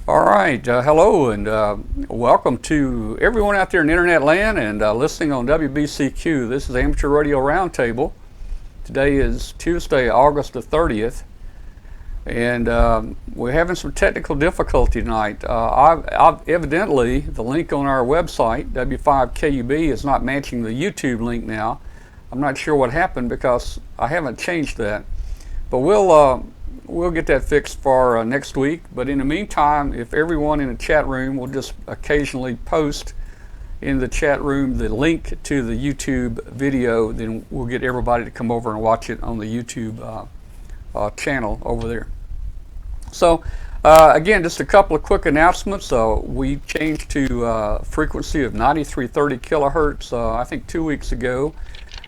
All right, hello and welcome to everyone out there in internet land and listening on WBCQ. This is Amateur Radio Roundtable. Today is Tuesday, August the 30th, and we're having some technical difficulty tonight. Evidently, the link on our website, W5KUB, is not matching the YouTube link now. I'm not sure what happened because I haven't changed that, but we'll get that fixed for next week. But in the meantime, if everyone in the chat room will just occasionally post in the chat room the link to the YouTube video, then we'll get everybody to come over and watch it on the YouTube channel over there. So again, just a couple of quick announcements. We changed to frequency of 9330 kilohertz I think 2 weeks ago.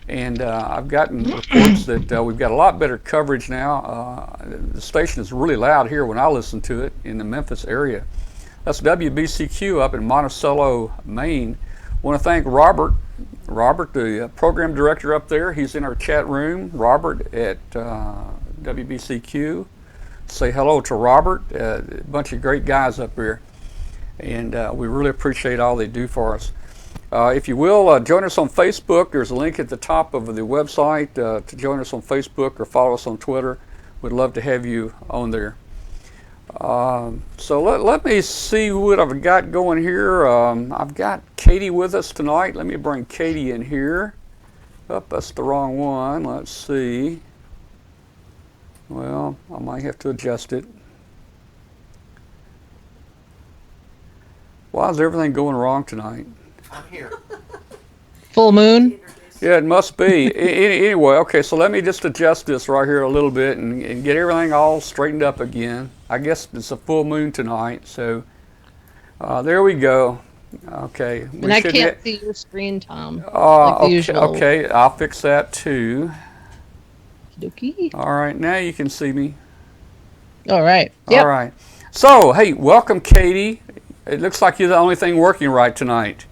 And I've gotten reports that we've got a lot better coverage now. The station is really loud here when I listen to it in the Memphis area. That's WBCQ up in Monticello, Maine. I want to thank Robert, the program director up there. He's in our chat room. Robert at WBCQ. Say hello to Robert. A bunch of great guys up here. And we really appreciate all they do for us. If you will, join us on Facebook. There's a link at the top of the website to join us on Facebook or follow us on Twitter. We'd love to have you on there. So let me see what I've got going here. I've got Katie with us tonight. Let me bring Katie in here. Oh, that's the wrong one. Let's see. Well, I might have to adjust it. Why is everything going wrong tonight? I'm here. Full moon? Yeah, it must be. Anyway, okay, so let me just adjust this right here a little bit and get everything all straightened up again. I guess it's a full moon tonight, so there we go. Okay. And I can't see your screen, Tom. Like the usual. Okay, I'll fix that too. Okey-dokey. All right, now you can see me. All right. Yep. All right. So, hey, welcome, Katie. It looks like you're the only thing working right tonight.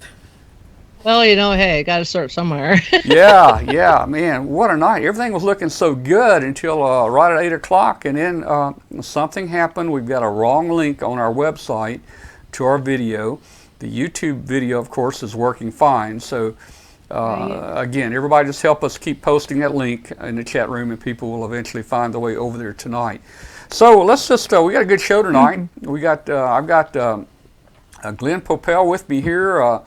Well, hey, got to start somewhere. yeah, man, what a night. Everything was looking so good until right at 8 o'clock, and then something happened. We've got a wrong link on our website to our video. The YouTube video, of course, is working fine. So, again, everybody just help us keep posting that link in the chat room, and people will eventually find their way over there tonight. So let's just, we got a good show tonight. We got, I've got Glen Popiel with me here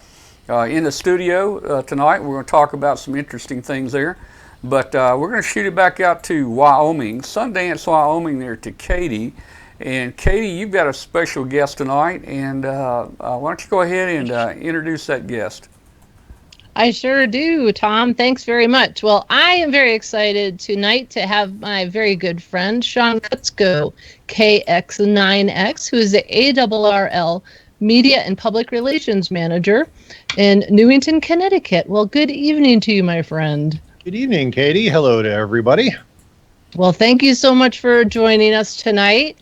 in the studio tonight. We're going to talk about some interesting things there. But we're going to shoot it back out to Wyoming, Sundance, Wyoming, there to Katie. And Katie, you've got a special guest tonight. And why don't you go ahead and introduce that guest? I sure do, Tom. Thanks very much. Well, I am very excited tonight to have my very good friend, Sean Kutzko, KX9X, who is the ARRL Media and Public Relations Manager in Newington, Connecticut. Well, good evening to you, my friend. Good evening, Katie. Hello to everybody. Well, thank you so much for joining us tonight.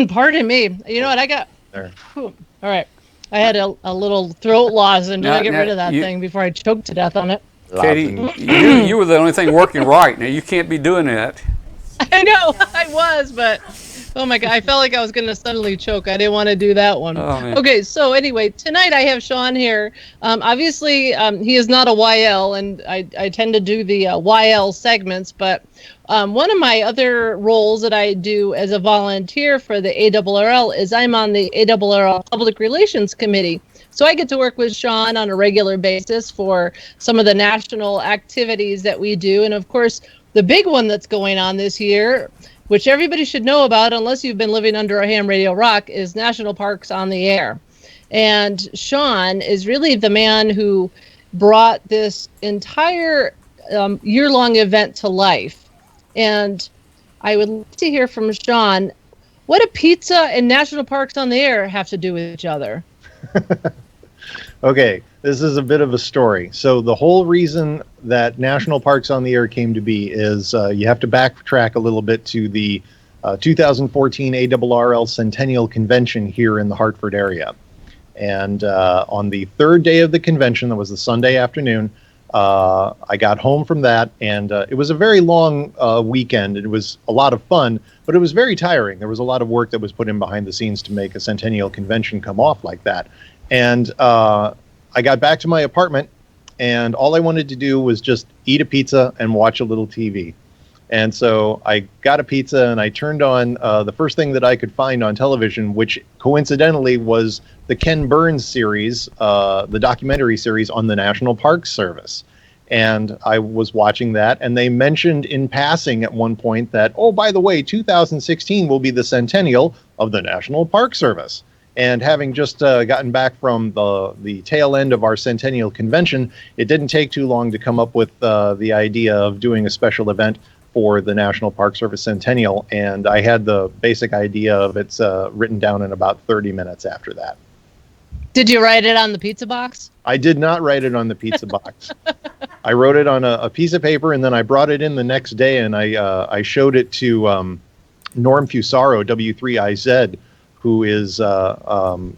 Pardon me. You know what? I got... There. All right. I had a little throat loss, and I get rid of that thing before I choked to death on it. Katie, you were the only thing working right. Now, you can't be doing that. I know. I was, but... Oh my God, I felt like I was going to suddenly choke. I didn't want to do that one. Oh, okay, so anyway, tonight I have Sean here. Obviously, he is not a YL, and I tend to do the YL segments, but one of my other roles that I do as a volunteer for the ARRL is I'm on the ARRL Public Relations Committee. So I get to work with Sean on a regular basis for some of the national activities that we do. And of course, the big one that's going on this year, which everybody should know about unless you've been living under a ham radio rock, is National Parks on the Air. And Sean is really the man who brought this entire year-long event to life. And I would like to hear from Sean, what do pizza and National Parks on the Air have to do with each other? Okay, this is a bit of a story. So the whole reason that National Parks on the Air came to be is you have to backtrack a little bit to the 2014 ARRL Centennial Convention here in the Hartford area. And on the third day of the convention, that was the Sunday afternoon, I got home from that, and it was a very long weekend. It was a lot of fun, but it was very tiring. There was a lot of work that was put in behind the scenes to make a Centennial convention come off like that. And I got back to my apartment, and all I wanted to do was just eat a pizza and watch a little TV. And so I got a pizza, and I turned on the first thing that I could find on television, which coincidentally was the Ken Burns series, the documentary series on the National Park Service. And I was watching that, and they mentioned in passing at one point that, oh, by the way, 2016 will be the centennial of the National Park Service. And having just gotten back from the tail end of our centennial convention, it didn't take too long to come up with the idea of doing a special event for the National Park Service Centennial, and I had the basic idea of it written down in about 30 minutes after that. Did you write it on the pizza box? I did not write it on the pizza box. I wrote it on a piece of paper, and then I brought it in the next day, and I showed it to Norm Fusaro, W3IZ, who is one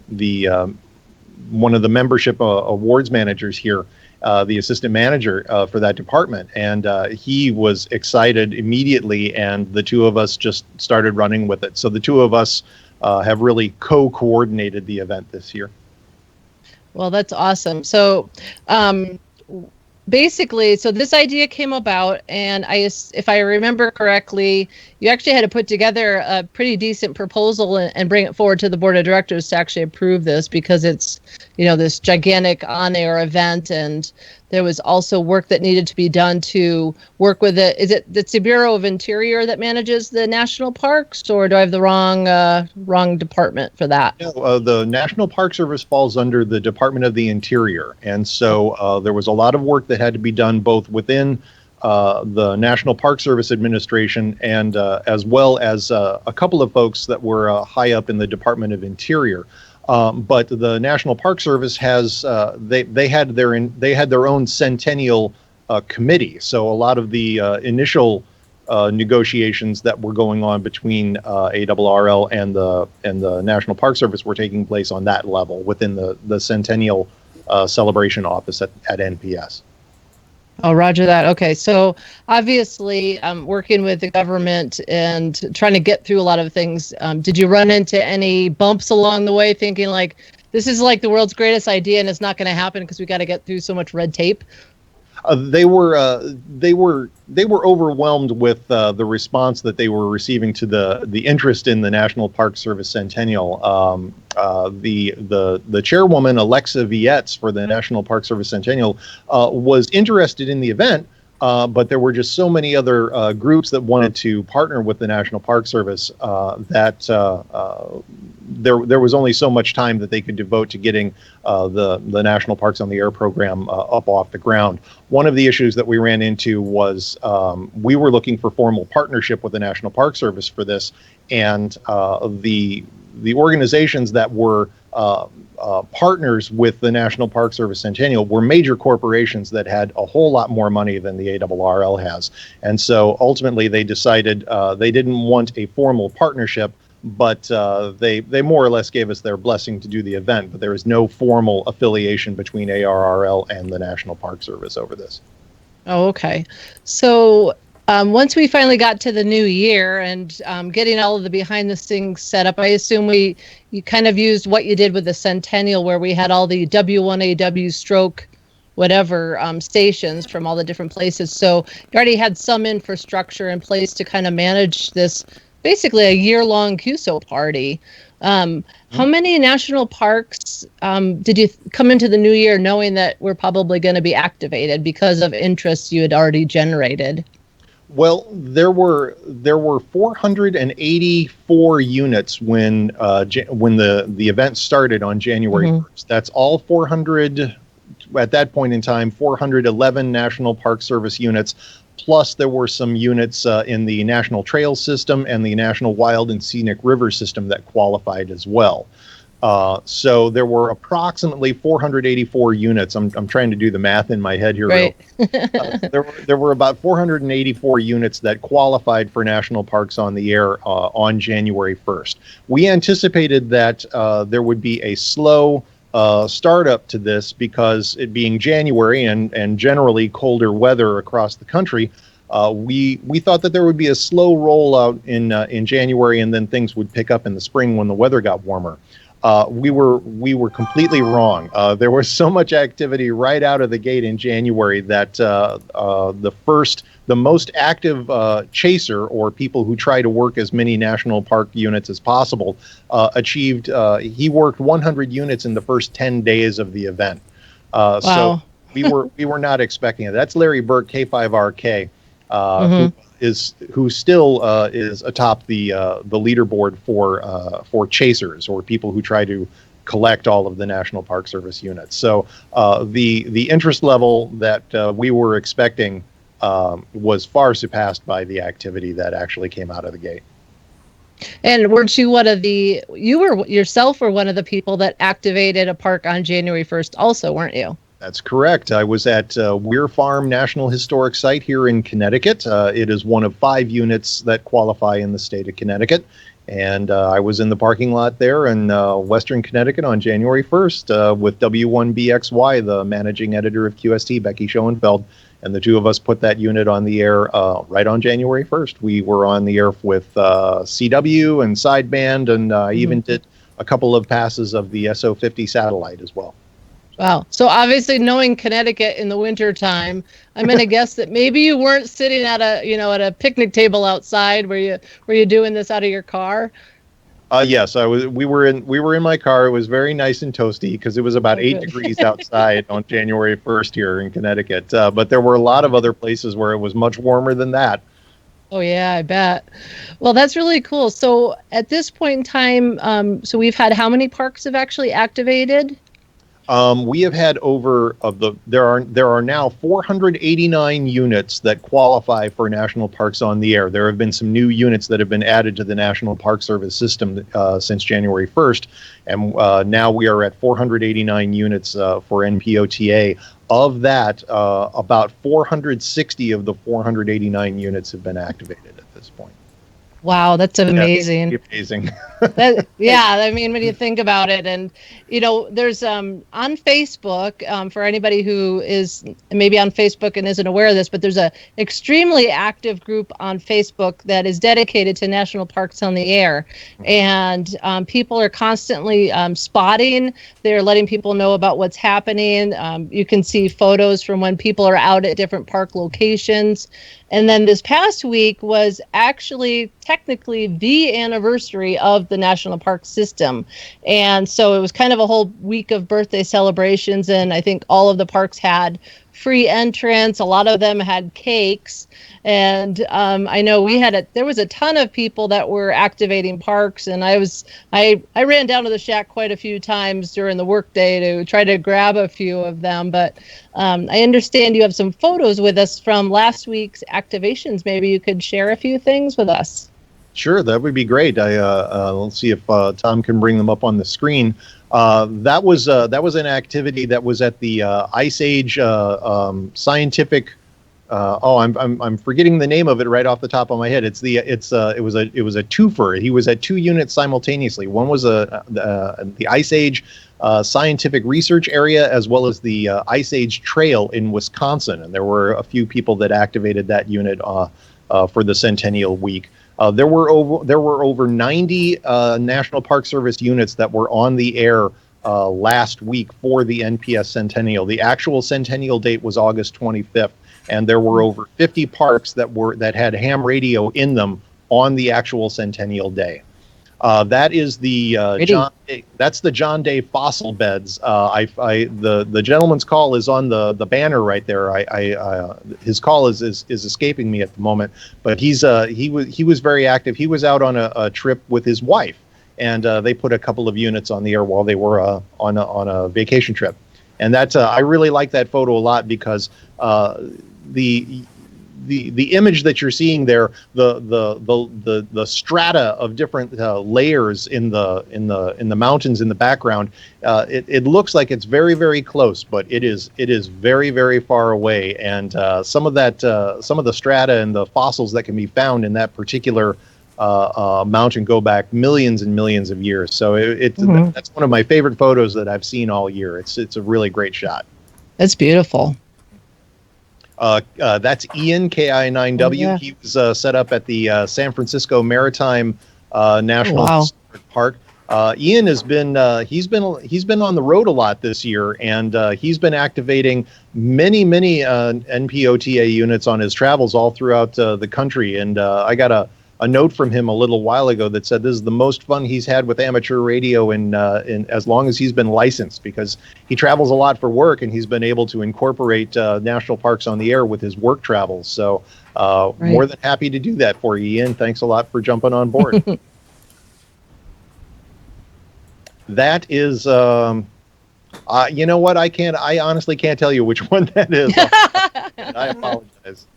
of the membership awards managers here, the assistant manager for that department. And he was excited immediately, and the two of us just started running with it. So the two of us have really co-coordinated the event this year. Well, that's awesome. So basically, so this idea came about, and if I remember correctly, you actually had to put together a pretty decent proposal and bring it forward to the board of directors to actually approve this, because it's, this gigantic on-air event, and there was also work that needed to be done to work with it. Is it the Bureau of Interior that manages the national parks, or do I have the wrong department for that? No, the National Park Service falls under the Department of the Interior, and so there was a lot of work that had to be done both within the National Park Service Administration and as well as a couple of folks that were high up in the Department of Interior. But the National Park Service has they had their own centennial committee. So a lot of the initial negotiations that were going on between ARRL and the National Park Service were taking place on that level within the centennial celebration office at NPS. Oh, roger that. Okay, so obviously working with the government and trying to get through a lot of things, did you run into any bumps along the way thinking like, this is like the world's greatest idea and it's not going to happen because we got to get through so much red tape? They were overwhelmed with the response that they were receiving to the interest in the National Park Service Centennial. The chairwoman, Alexa Vietz, for the National Park Service Centennial was interested in the event, but there were just so many other groups that wanted to partner with the National Park Service that there was only so much time that they could devote to getting the National Parks on the Air program up off the ground. One of the issues that we ran into was we were looking for formal partnership with the National Park Service for this, and the organizations that were partners with the National Park Service Centennial were major corporations that had a whole lot more money than the ARRL has. And so ultimately they decided they didn't want a formal partnership, but they more or less gave us their blessing to do the event. But there is no formal affiliation between ARRL and the National Park Service over this. Oh, okay. So once we finally got to the new year and getting all of the behind the scenes set up, I assume you kind of used what you did with the Centennial, where we had all the W1AW stroke whatever stations from all the different places. So you already had some infrastructure in place to kind of manage this, basically a year-long QSO party. How many national parks did you come into the new year knowing that we're probably going to be activated because of interest you had already generated? Well, there were 484 units when the event started on January 1st. That's all 400 at that point in time. 411 National Park Service units, plus there were some units in the National Trail System and the National Wild and Scenic River System that qualified as well. So there were approximately 484 units. I'm trying to do the math in my head here. Right. There were about 484 units that qualified for National Parks on the Air on January 1st. We anticipated that there would be a slow startup to this because it being January and generally colder weather across the country. We thought that there would be a slow rollout in January, and then things would pick up in the spring when the weather got warmer. We were completely wrong. There was so much activity right out of the gate in January that the most active chaser, or people who try to work as many national park units as possible, achieved. He worked 100 units in the first 10 days of the event. Wow. So we were not expecting it. That's Larry Burke, K5RK. Who still is atop the leaderboard for chasers, or people who try to collect all of the National Park Service units. So the interest level that we were expecting was far surpassed by the activity that actually came out of the gate. And weren't you you were yourself were one of the people that activated a park on January 1st also, weren't you? That's correct. I was at Weir Farm National Historic Site here in Connecticut. It is one of 5 units that qualify in the state of Connecticut. And I was in the parking lot there in Western Connecticut on January 1st with W1BXY, the managing editor of QST, Becky Schoenfeld. And the two of us put that unit on the air right on January 1st. We were on the air with CW and sideband, and I even did a couple of passes of the SO50 satellite as well. Wow. So obviously, knowing Connecticut in the winter time, I'm going to guess that maybe you weren't sitting at a picnic table outside. Were you doing this out of your car? Yes, I was. We were in my car. It was very nice and toasty because it was about 8 degrees outside on January 1st here in Connecticut. But there were a lot of other places where it was much warmer than that. Oh yeah, I bet. Well, that's really cool. So at this point in time, so we've had how many parks have actually activated? We have had there are now 489 units that qualify for National Parks on the Air. There have been some new units that have been added to the National Park Service system since January 1st, and now we are at 489 units for NPOTA. Of that, about 460 of the 489 units have been activated at this point. Wow, that's amazing. That's amazing. Yeah, I mean, when you think about it, and there's on Facebook, for anybody who is maybe on Facebook and isn't aware of this, but there's a extremely active group on Facebook that is dedicated to National Parks on the Air, and people are constantly spotting. They're letting people know about what's happening. You can see photos from when people are out at different park locations. And then this past week was actually technically the anniversary of the National Park system. And so it was kind of a whole week of birthday celebrations. And I think all of the parks had free entrance. A lot of them had cakes. And I know there was a ton of people that were activating parks. And I ran down to the shack quite a few times during the workday to try to grab a few of them. But I understand you have some photos with us from last week's activations. Maybe you could share a few things with us. Sure, that would be great. Let's see if Tom can bring them up on the screen. That was an activity that was at the Ice Age scientific. I'm forgetting the name of it right off the top of my head. It was a twofer. He was at 2 units simultaneously. One was the Ice Age scientific research area, as well as the Ice Age Trail in Wisconsin, and there were a few people that activated that unit for the Centennial Week. There were over 90 National Park Service units that were on the air last week for the NPS Centennial. The actual Centennial date was August 25th, and there were over 50 parks that had ham radio in them on the actual Centennial Day. That is the John Day fossil beds. The gentleman's call is on the banner right there. His call is escaping me at the moment, but he was very active. He was out on a trip with his wife, and they put a couple of units on the air while they were on a vacation trip. And that's I really like that photo a lot because the image that you're seeing there, the strata of different layers in the mountains in the background, it looks like it's very, very close, but it is very, very far away. And some of the strata and the fossils that can be found in that particular mountain go back millions and millions of years. So that's one of my favorite photos that I've seen all year. It's a really great shot. That's beautiful. That's Ian KI9W. Oh, yeah. He was set up at the San Francisco Maritime National Historic Park. Ian has been he's been on the road a lot this year, and he's been activating many NPOTA units on his travels all throughout the country. And I got a note from him a little while ago that said this is the most fun he's had with amateur radio in as long as he's been licensed, because he travels a lot for work, and he's been able to incorporate national parks on the air with his work travels. So more than happy to do that for you, Ian. Thanks a lot for jumping on board. That is, you know what? I honestly can't tell you which one that is. I apologize.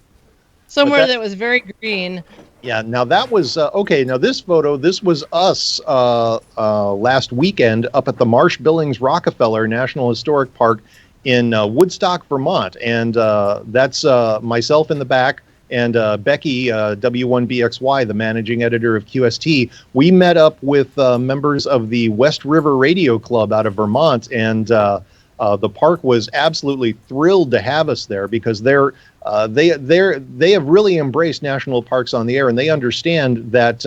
Somewhere that was very green. Yeah, now that was, okay, now this photo, this was us last weekend up at the Marsh Billings Rockefeller National Historic Park in Woodstock, Vermont. And that's myself in the back, and Becky, W1BXY, the managing editor of QST. We met up with members of the West River Radio Club out of Vermont, and the park was absolutely thrilled to have us there, because they have really embraced national parks on the air, and they understand that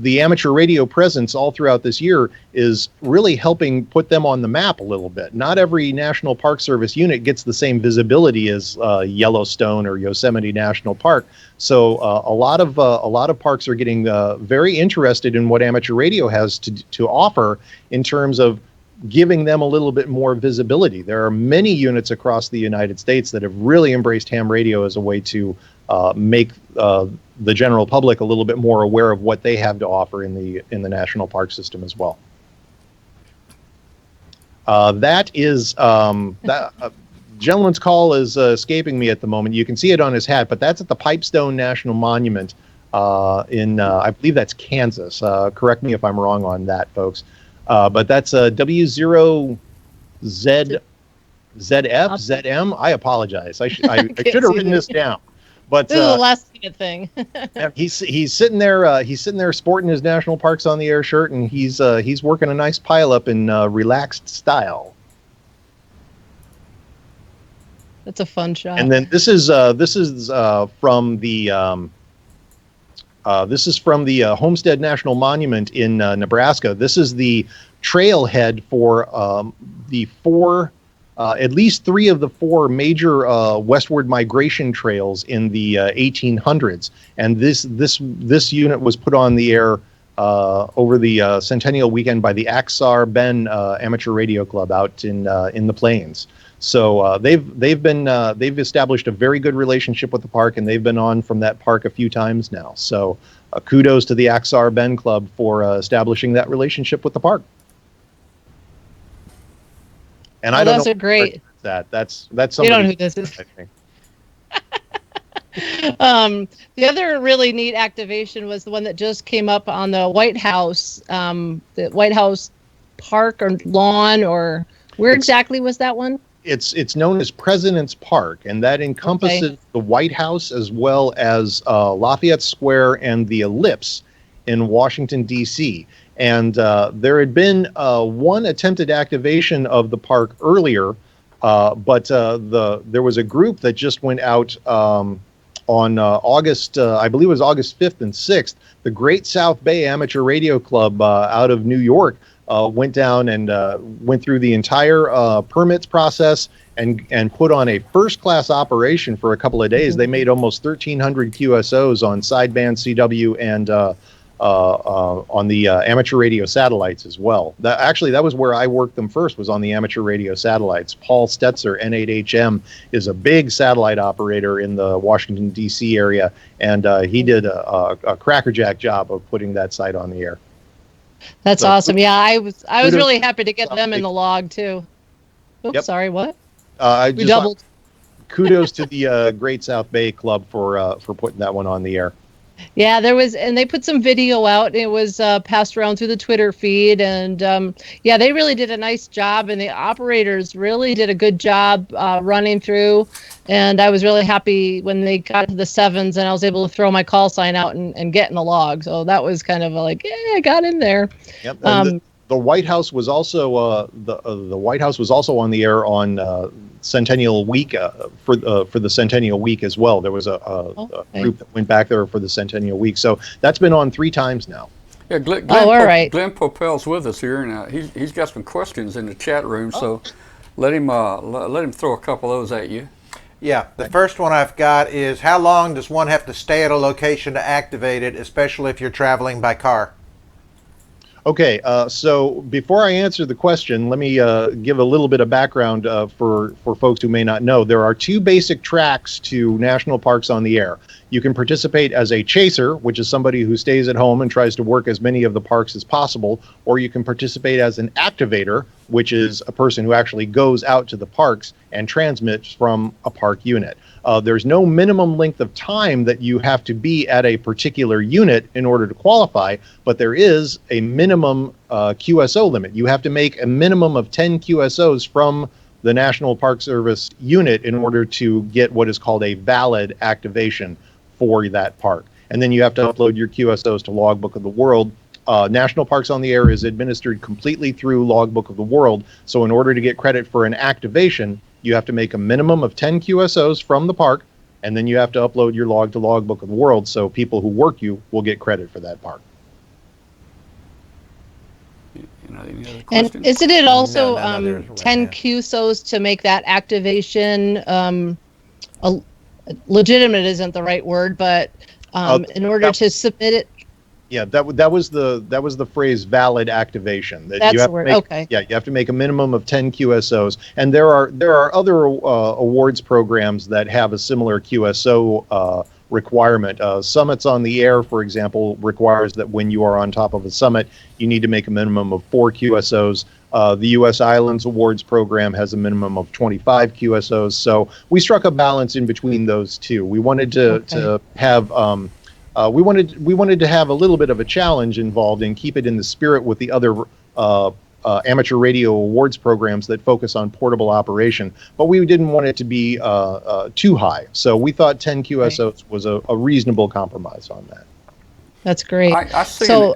the amateur radio presence all throughout this year is really helping put them on the map a little bit. Not every National Park Service unit gets the same visibility as Yellowstone or Yosemite National Park. So a lot of parks are getting very interested in what amateur radio has to offer in terms of giving them a little bit more visibility. There are many units across the United States that have really embraced ham radio as a way to make the general public a little bit more aware of what they have to offer in the national park system as well. That is that gentleman's call is escaping me at the moment. You can see it on his hat, but that's at the Pipestone National Monument in I believe that's Kansas. Correct me if I'm wrong on that, folks. But that's W0ZF, ZM. I apologize. I should have written this down. But this is a last-minute thing. he's sitting there sporting his National Parks on the Air shirt, and he's working a nice pileup in relaxed style. That's a fun shot. And then this is from the Homestead National Monument in Nebraska. This is the trailhead for the at least three of the four major westward migration trails in the 1800s. And this unit was put on the air over the Centennial Weekend by the Aksar Ben Amateur Radio Club out in the Plains. So they've established a very good relationship with the park, and they've been on from that park a few times now. So kudos to the Aksar Ben Club for establishing that relationship with the park. And I don't know. Those are great. That's something. You don't know who this is. The other really neat activation was the one that just came up on the White House Park or lawn, or where exactly was that one? It's known as President's Park, and that encompasses the White House as well as Lafayette Square and the Ellipse in Washington, D.C. And there had been one attempted activation of the park earlier, but there was a group that just went out on August, I believe it was August 5th and 6th. The Great South Bay Amateur Radio Club out of New York went down and went through the entire permits process and put on a first-class operation for a couple of days. They made almost 1,300 QSOs on sideband CW and on the amateur radio satellites as well. That was where I worked them first, was on the amateur radio satellites. Paul Stetzer, N8HM, is a big satellite operator in the Washington, D.C. area, and he did a crackerjack job of putting that site on the air. That's awesome. Yeah, I was really happy to get them in the log too. Oops, yep. Sorry, what? We doubled. Kudos to the Great South Bay Club for putting that one on the air. Yeah, there was, and they put some video out. And it was passed around through the Twitter feed, and yeah, they really did a nice job, and the operators really did a good job running through. And I was really happy when they got to the 7s, and I was able to throw my call sign out and get in the log. So that was kind of like, yeah, I got in there. Yep. The White House was also the White House was also on the air on Centennial Week for the Centennial Week as well. There was a group that went back there for the Centennial Week. So that's been on 3 times now. Yeah, Glen Popiel's with us here, and he's got some questions in the chat room. So let him throw a couple of those at you. Yeah, the first one I've got is, how long does one have to stay at a location to activate it, especially if you're traveling by car? Okay, so before I answer the question, let me give a little bit of background for folks who may not know. There are 2 basic tracks to national parks on the air. You can participate as a chaser, which is somebody who stays at home and tries to work as many of the parks as possible, or you can participate as an activator, which is a person who actually goes out to the parks and transmits from a park unit. There's no minimum length of time that you have to be at a particular unit in order to qualify, but there is a minimum QSO limit. You have to make a minimum of 10 QSOs from the National Park Service unit in order to get what is called a valid activation for that park. And then you have to upload your QSOs to Logbook of the World. National Parks on the Air is administered completely through Logbook of the World, so in order to get credit for an activation, you have to make a minimum of 10 QSOs from the park, and then you have to upload your log to Logbook of the World, so people who work you will get credit for that park. Any other questions? And isn't it also 10 right QSOs to make that activation legitimate isn't the right word, but in order to submit it? Yeah, that was the phrase valid activation. That's the word. Okay. Yeah, you have to make a minimum of 10 QSOs, and there are other awards programs that have a similar QSO requirement. Summits on the Air, for example, requires that when you are on top of a summit, you need to make a minimum of 4 QSOs. The U.S. Islands Awards program has a minimum of 25 QSOs. So we struck a balance in between those two. We wanted to have we wanted to have a little bit of a challenge involved and keep it in the spirit with the other amateur radio awards programs that focus on portable operation, but we didn't want it to be too high. So we thought 10 QSOs was a reasonable compromise on that. That's great. I seen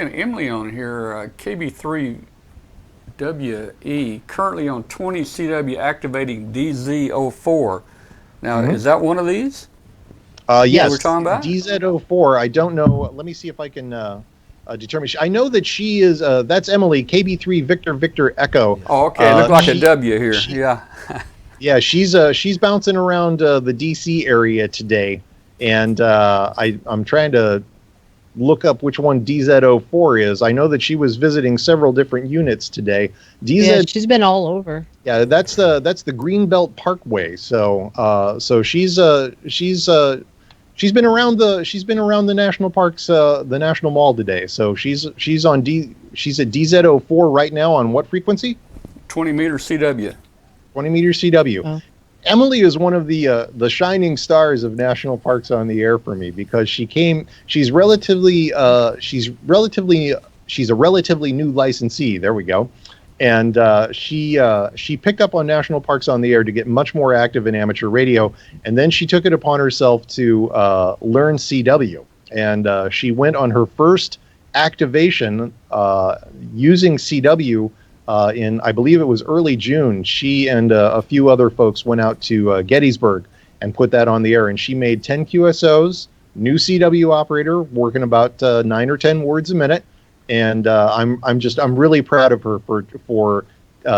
Emily on here, KB3WE, currently on 20 CW activating DZ04. Now, is that one of these? Yes, we're talking about DZ04. I don't know. Let me see if I can determine. I know that she is. That's Emily, KB3 Victor Echo. Oh, okay. It looked like a W here. Yeah. Yeah, she's bouncing around the DC area today, and I'm trying to look up which one DZ04 is. I know that she was visiting several different units today. Yeah, she's been all over. Yeah, that's the Greenbelt Parkway. So she's been around the national parks, the National Mall today. So she's at DZ04 right now on what frequency? 20 meter CW. 20 meter CW. Oh. Emily is one of the shining stars of National Parks on the Air for me, because she's a relatively new licensee. There we go. And she picked up on National Parks on the Air to get much more active in amateur radio, and then she took it upon herself to learn CW. And she went on her first activation using CW in, I believe it was early June. She and a few other folks went out to Gettysburg and put that on the air, and she made 10 QSOs, new CW operator, working about 9 or 10 words a minute. And I'm really proud of her for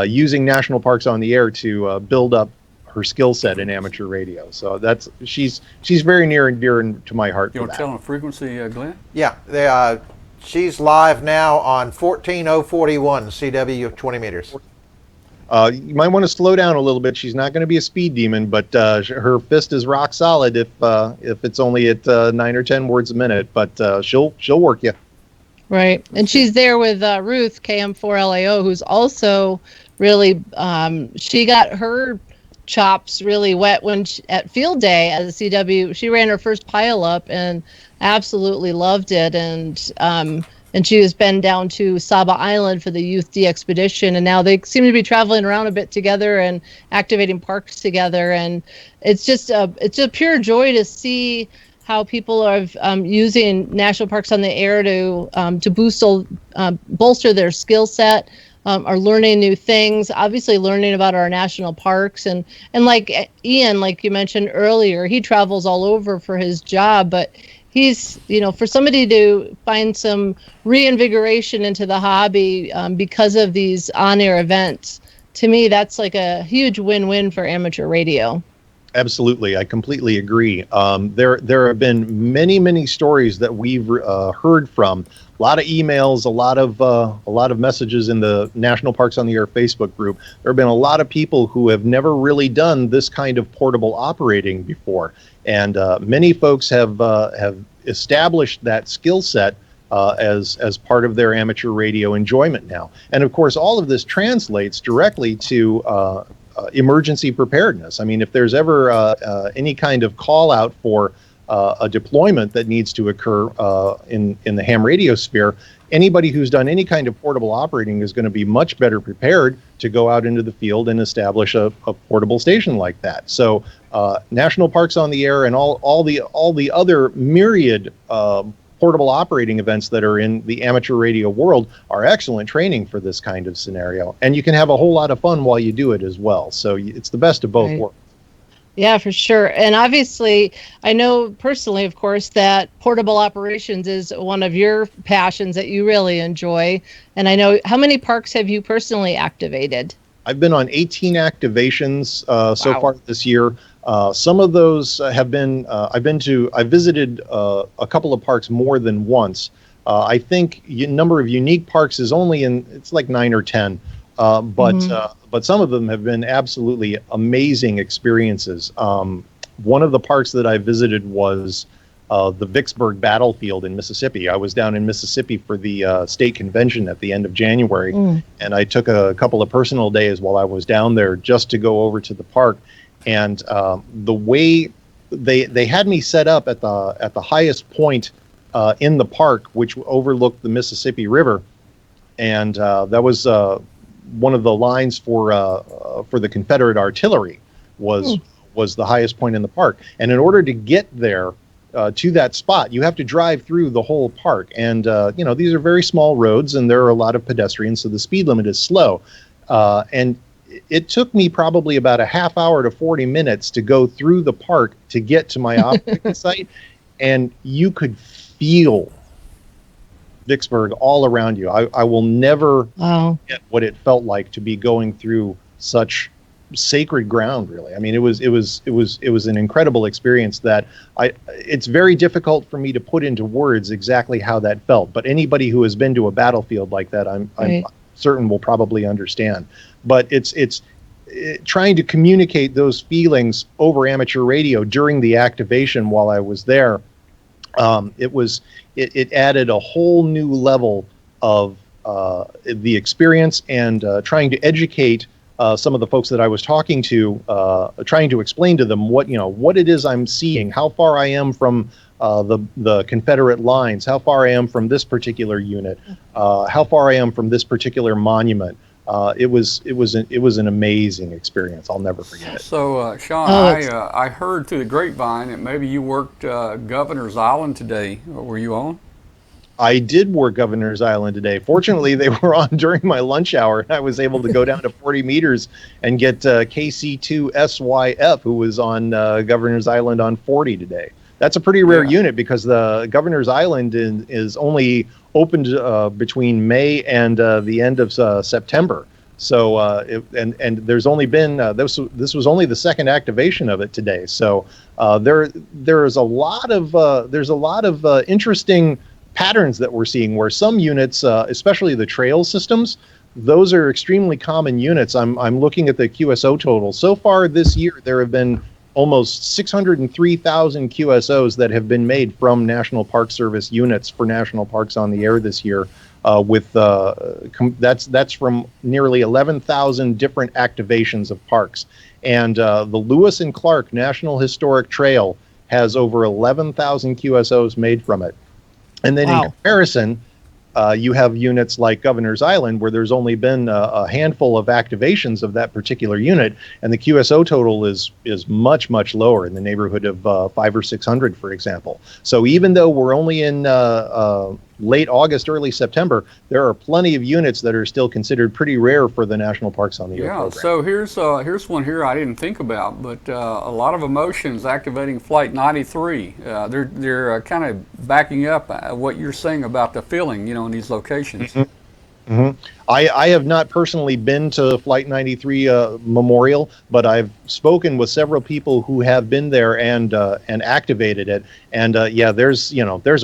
using National Parks on the Air to build up her skill set in amateur radio. So she's very near and dear to my heart. You want to tell them frequency, Glenn? Yeah, she's live now on 14041 CW 20 meters. You might want to slow down a little bit. She's not going to be a speed demon, but her fist is rock solid if it's only at 9 or 10 words a minute. But she'll work you. Right, and she's there with Ruth KM4LAO, who's also really she got her chops really wet when at field day at the CW. She ran her first pile up and absolutely loved it, and she has been down to Saba Island for the Youth De-Expedition, and now they seem to be traveling around a bit together and activating parks together, and it's a pure joy to see how people are using national parks on the air to bolster their skill set, are learning new things, obviously learning about our national parks, and like Ian, like you mentioned earlier, he travels all over for his job, but he's, for somebody to find some reinvigoration into the hobby because of these on-air events, to me, that's like a huge win-win for amateur radio. Absolutely, I completely agree. There have been many stories that we've heard from. A lot of emails, a lot of messages in the National Parks on the Air Facebook group. There have been a lot of people who have never really done this kind of portable operating before, and many folks have established that skill set as part of their amateur radio enjoyment now. And of course, all of this translates directly to emergency preparedness. I mean, if there's ever any kind of call out for a deployment that needs to occur in the ham radio sphere, anybody who's done any kind of portable operating is going to be much better prepared to go out into the field and establish a portable station like that. So National Parks on the Air and all the other myriad portable operating events that are in the amateur radio world are excellent training for this kind of scenario, and you can have a whole lot of fun while you do it as well. So it's the best of both worlds. Yeah, for sure. And obviously, I know personally, of course, that portable operations is one of your passions that you really enjoy. And I know, how many parks have you personally activated? I've been on 18 activations so far this year. Some of those have been, I visited a couple of parks more than once. I think number of unique parks is only it's like 9 or 10. But some of them have been absolutely amazing experiences. One of the parks that I visited was the Vicksburg Battlefield in Mississippi. I was down in Mississippi for the state convention at the end of January, and I took a couple of personal days while I was down there just to go over to the park. And the way they had me set up at the highest point in the park, which overlooked the Mississippi River, and that was one of the lines for the Confederate artillery was the highest point in the park. And in order to get there to that spot, you have to drive through the whole park. And these are very small roads, and there are a lot of pedestrians, so the speed limit is slow. And it took me probably about a half hour to 40 minutes to go through the park to get to my operating site, and you could feel Vicksburg all around you. I will never get what it felt like to be going through such sacred ground, really. I mean, it was an incredible experience that it's very difficult for me to put into words exactly how that felt, but anybody who has been to a battlefield like that, I'm certain will probably understand. But it's trying to communicate those feelings over amateur radio during the activation while I was there. It added a whole new level of the experience, and trying to educate some of the folks that I was talking to, trying to explain to them what it is I'm seeing, how far I am from the Confederate lines, how far I am from this particular unit, how far I am from this particular monument. It was an amazing experience. I'll never forget it. So, Sean, I heard through the grapevine that maybe you worked Governor's Island today. Were you on? I did work Governor's Island today. Fortunately, they were on during my lunch hour, and I was able to go down to 40 meters and get KC2SYF, who was on Governor's Island on 40 today. That's a pretty rare unit because the Governor's Island is only opened between May and the end of September. So there's only been this was only the second activation of it today. So there's a lot of interesting patterns that we're seeing where some units, especially the trail systems, those are extremely common units. I'm looking at the QSO total. So far this year, there have been almost 603,000 QSOs that have been made from National Park Service units for National Parks on the Air this year. That's from nearly 11,000 different activations of parks. And the Lewis and Clark National Historic Trail has over 11,000 QSOs made from it. And then in comparison, you have units like Governor's Island, where there's only been a handful of activations of that particular unit, and the QSO total is much, much lower, in the neighborhood of 500 or 600, for example. So even though we're only in late August, early September, there are plenty of units that are still considered pretty rare for the National Parks on the Air program. So here's one here I didn't think about, but a lot of emotions activating Flight 93. They're kind of backing up what you're saying about the feeling, in these locations. I have not personally been to Flight 93 Memorial, but I've spoken with several people who have been there and activated it. And there's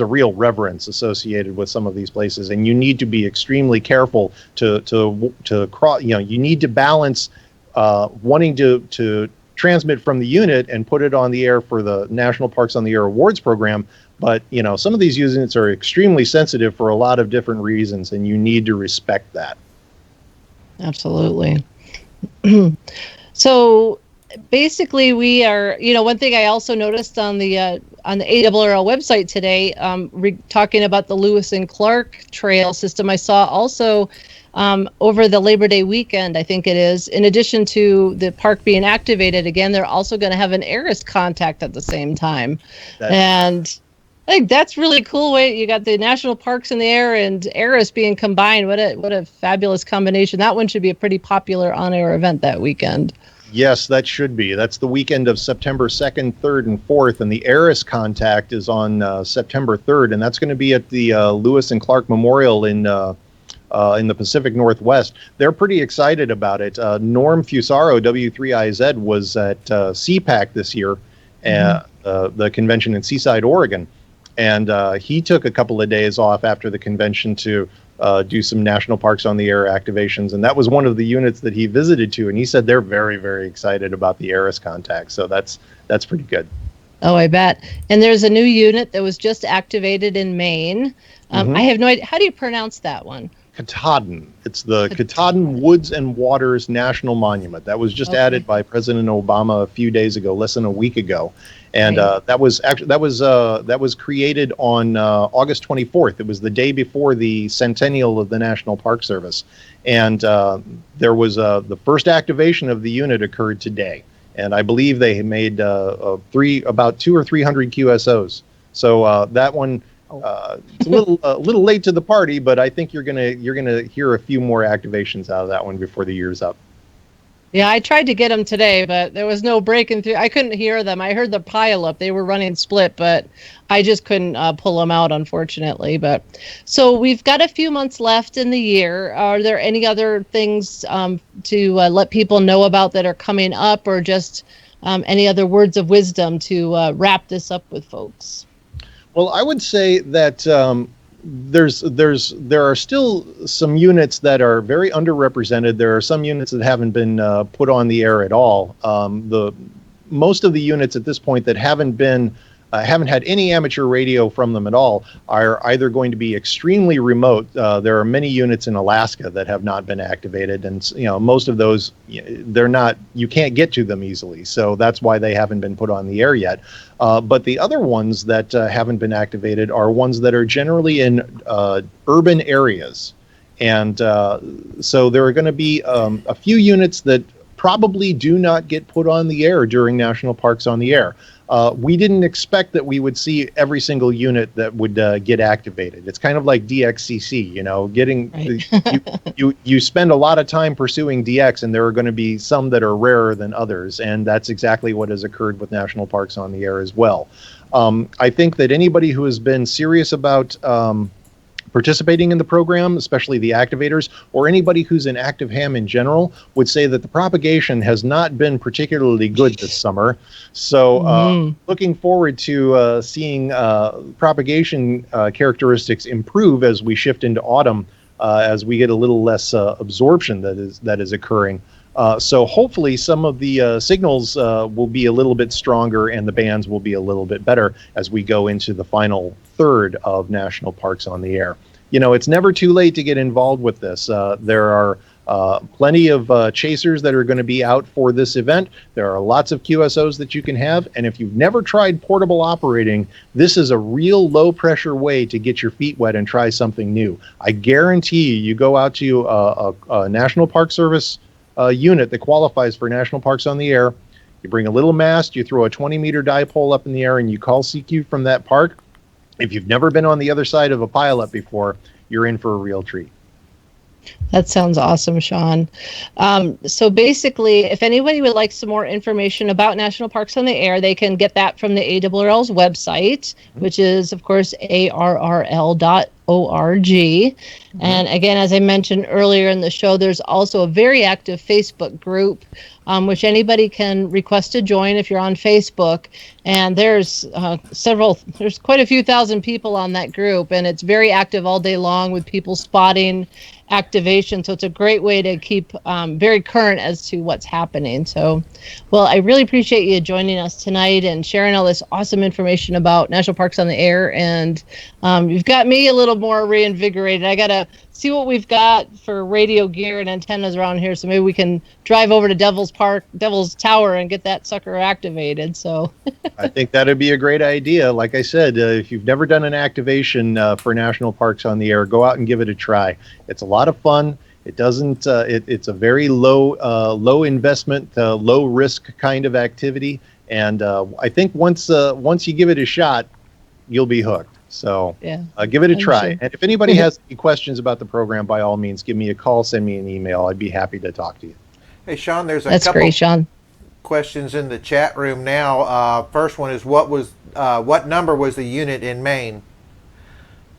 a real reverence associated with some of these places, and you need to be extremely careful to cross. You need to balance wanting to transmit from the unit and put it on the air for the National Parks on the Air Awards program. But, some of these units are extremely sensitive for a lot of different reasons, and you need to respect that. Absolutely. So basically we are, one thing I also noticed on the ARRL website today, talking about the Lewis and Clark trail system, I saw also over the Labor Day weekend, I think it is, in addition to the park being activated again, they're also going to have an ARRS contact at the same time. And I think that's really cool. Way you got the national parks in the air and ARRS being combined. What a fabulous combination! That one should be a pretty popular on-air event that weekend. Yes, that should be. That's the weekend of September 2nd, 3rd, and 4th, and the ARRS contact is on September 3rd, and that's going to be at the Lewis and Clark Memorial in the Pacific Northwest. They're pretty excited about it. Norm Fusaro, W3IZ, was at CPAC this year, the convention in Seaside, Oregon. And he took a couple of days off after the convention to do some National Parks on the Air activations. And that was one of the units that he visited to. And he said they're very, very excited about the ARRS contact. So that's pretty good. Oh, I bet. And there's a new unit that was just activated in Maine. I have no idea. How do you pronounce that one? Katahdin. It's the Katahdin Woods and Waters National Monument. That was just added by President Obama a few days ago, less than a week ago. And that was created on August 24th. It was the day before the centennial of the National Park Service, and there was the first activation of the unit occurred today. And I believe they made about 200 or 300 QSOs. So that one. It's a little late to the party, but I think you're gonna hear a few more activations out of that one before the year's up. Yeah, I tried to get them today, but there was no breaking through. I couldn't hear them. I heard the pile up; they were running split, but I just couldn't pull them out, unfortunately. But so we've got a few months left in the year. Are there any other things to let people know about that are coming up, or just any other words of wisdom to wrap this up with folks? Well, I would say that there are still some units that are very underrepresented. There are some units that haven't been put on the air at all. Most of the units at this point that haven't had any amateur radio from them at all are either going to be extremely remote. There are many units in Alaska that have not been activated, and most of those you can't get to them easily. So that's why they haven't been put on the air yet. But the other ones that haven't been activated are ones that are generally in urban areas. And so there are going to be a few units that probably do not get put on the air during National Parks on the Air. We didn't expect that we would see every single unit that would get activated. It's kind of like DXCC, you spend a lot of time pursuing DX, and there are going to be some that are rarer than others, and that's exactly what has occurred with National Parks on the Air as well. I think that anybody who has been serious about participating in the program, especially the activators, or anybody who's an active ham in general, would say that the propagation has not been particularly good this summer. So looking forward to seeing propagation characteristics improve as we shift into autumn, as we get a little less absorption that is occurring. So hopefully some of the signals will be a little bit stronger and the bands will be a little bit better as we go into the final third of National Parks on the Air. It's never too late to get involved with this. There are Plenty of chasers that are going to be out for this event. There are lots of QSOs that you can have, and if you've never tried portable operating, this is a real low-pressure way to get your feet wet and try something new. I guarantee you go out to a National Park Service unit that qualifies for National Parks on the Air, you bring a little mast, you throw a 20-meter dipole up in the air, and you call CQ from that park. If you've never been on the other side of a pileup before, you're in for a real treat. That sounds awesome, Sean. So basically, if anybody would like some more information about National Parks on the Air, they can get that from the ARRL's website, which is, of course, ARRL.org. And again, as I mentioned earlier in the show, there's also a very active Facebook group, which anybody can request to join if you're on Facebook. And there's quite a few thousand people on that group, and it's very active all day long with people spotting activation. So it's a great way to keep very current as to what's happening. So, well, I really appreciate you joining us tonight and sharing all this awesome information about National Parks on the Air. And you've got me a little more reinvigorated. I got to see what we've got for radio gear and antennas around here. So maybe we can drive over to Devil's Tower and get that sucker activated. So I think that'd be a great idea. Like I said, if you've never done an activation for National Parks on the Air, go out and give it a try. It's a lot of fun. It doesn't. It's a very low investment, low risk kind of activity. And I think once you give it a shot, you'll be hooked. So yeah, give it a try. Sure. And if anybody has any questions about the program, by all means, give me a call, send me an email. I'd be happy to talk to you. Hey, Sean, there's a That's couple great, Sean. questions in the chat room now. First one is what number was the unit in Maine?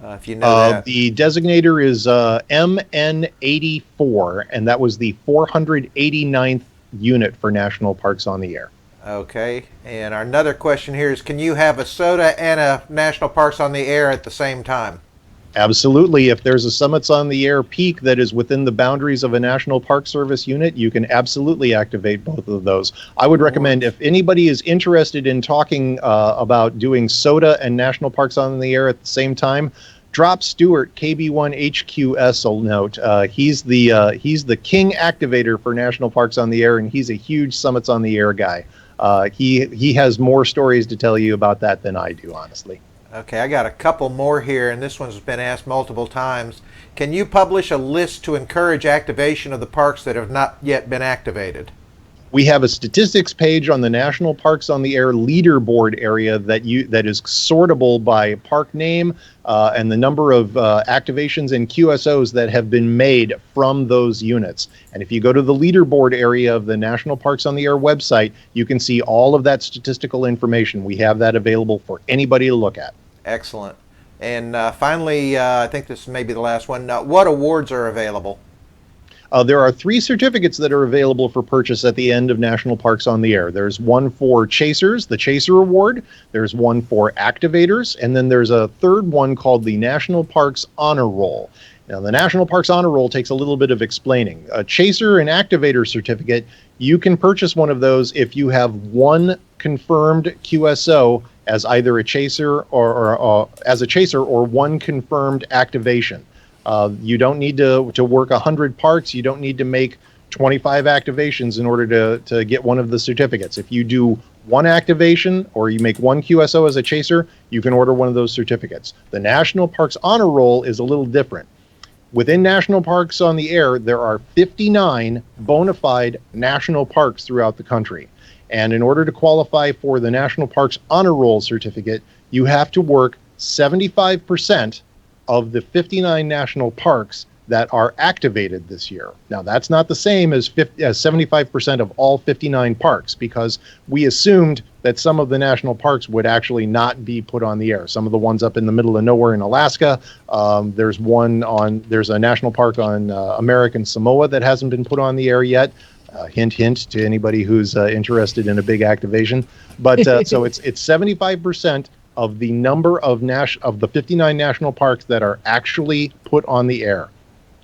If you know that. The designator is MN84, and that was the 489th unit for National Parks on the Air. Okay, and another question here is, can you have a soda and a National Parks on the Air at the same time? Absolutely. If there's a Summits on the Air peak that is within the boundaries of a National Park Service unit, you can absolutely activate both of those. I would recommend, if anybody is interested in talking about doing SOTA and National Parks on the Air at the same time, drop Stuart KB1HQS a note. He's the king activator for National Parks on the Air, and he's a huge Summits on the Air guy. He has more stories to tell you about that than I do, honestly. Okay, I got a couple more here, and this one's been asked multiple times. Can you publish a list to encourage activation of the parks that have not yet been activated? We have a statistics page on the National Parks on the Air leaderboard area that is sortable by park name and the number of activations and QSOs that have been made from those units. And if you go to the leaderboard area of the National Parks on the Air website, you can see all of that statistical information. We have that available for anybody to look at. Excellent. And finally, I think this may be the last one. What awards are available? There are 3 certificates that are available for purchase at the end of National Parks on the Air. There's one for Chasers, the Chaser Award. There's one for Activators. And then there's a third one called the National Parks Honor Roll. Now, the National Parks Honor Roll takes a little bit of explaining. A Chaser and Activator certificate, you can purchase one of those if you have one confirmed QSO as either a Chaser or one confirmed activation. You don't need to work 100 parks. You don't need to make 25 activations in order to get one of the certificates. If you do one activation or you make one QSO as a chaser, you can order one of those certificates. The National Parks Honor Roll is a little different. Within National Parks on the Air, there are 59 bona fide national parks throughout the country. And in order to qualify for the National Parks Honor Roll certificate, you have to work 75% of the 59 national parks that are activated this year. Now, that's not the same as 75% of all 59 parks, because we assumed that some of the national parks would actually not be put on the air. Some of the ones up in the middle of nowhere in Alaska, there's a national park on American Samoa that hasn't been put on the air yet. Hint, hint to anybody who's interested in a big activation. But so it's 75% of the number of the 59 national parks that are actually put on the air.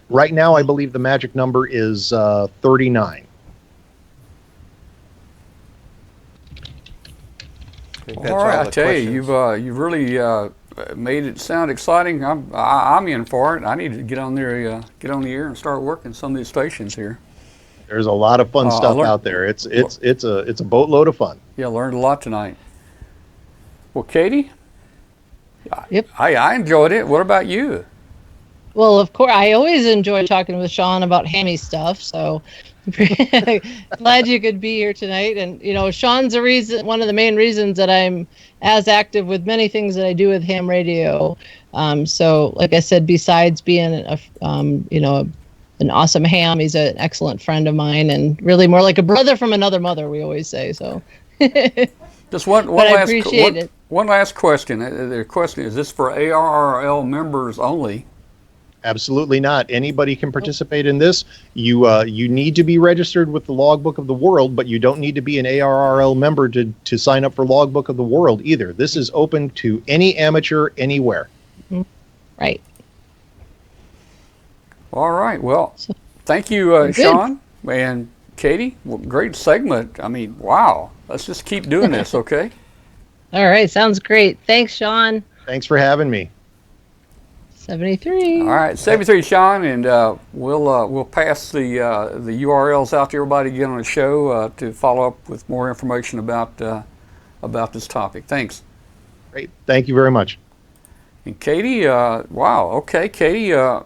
Right now, I believe the magic number is 39. All right, I tell you, you've really made it sound exciting. I'm in for it. I need to get on there, get on the air and start working some of these stations here. There's a lot of fun stuff out there. It's a boatload of fun. Yeah, learned a lot tonight. Well, Katie? Yep. I enjoyed it. What about you? Well, of course, I always enjoy talking with Sean about hammy stuff. So glad you could be here tonight. And Sean's one of the main reasons that I'm as active with many things that I do with ham radio. So, like I said, besides being an awesome ham, he's an excellent friend of mine, and really more like a brother from another mother. We always say so. Just one last question. The question is this for ARRL members only? Absolutely not. Anybody can participate in this. You need to be registered with the Logbook of the World, but you don't need to be an ARRL member to sign up for Logbook of the World either. This is open to any amateur anywhere. Right. All right. Well, thank you, Sean and Katie. Well, great segment. I mean, wow. Let's just keep doing this, okay? All right. Sounds great. Thanks, Sean. Thanks for having me. 73. All right, 73, Sean, and we'll pass the URLs out to everybody to get on the show to follow up with more information about this topic. Thanks. Great. Thank you very much. And Katie, wow, okay, Katie, I'm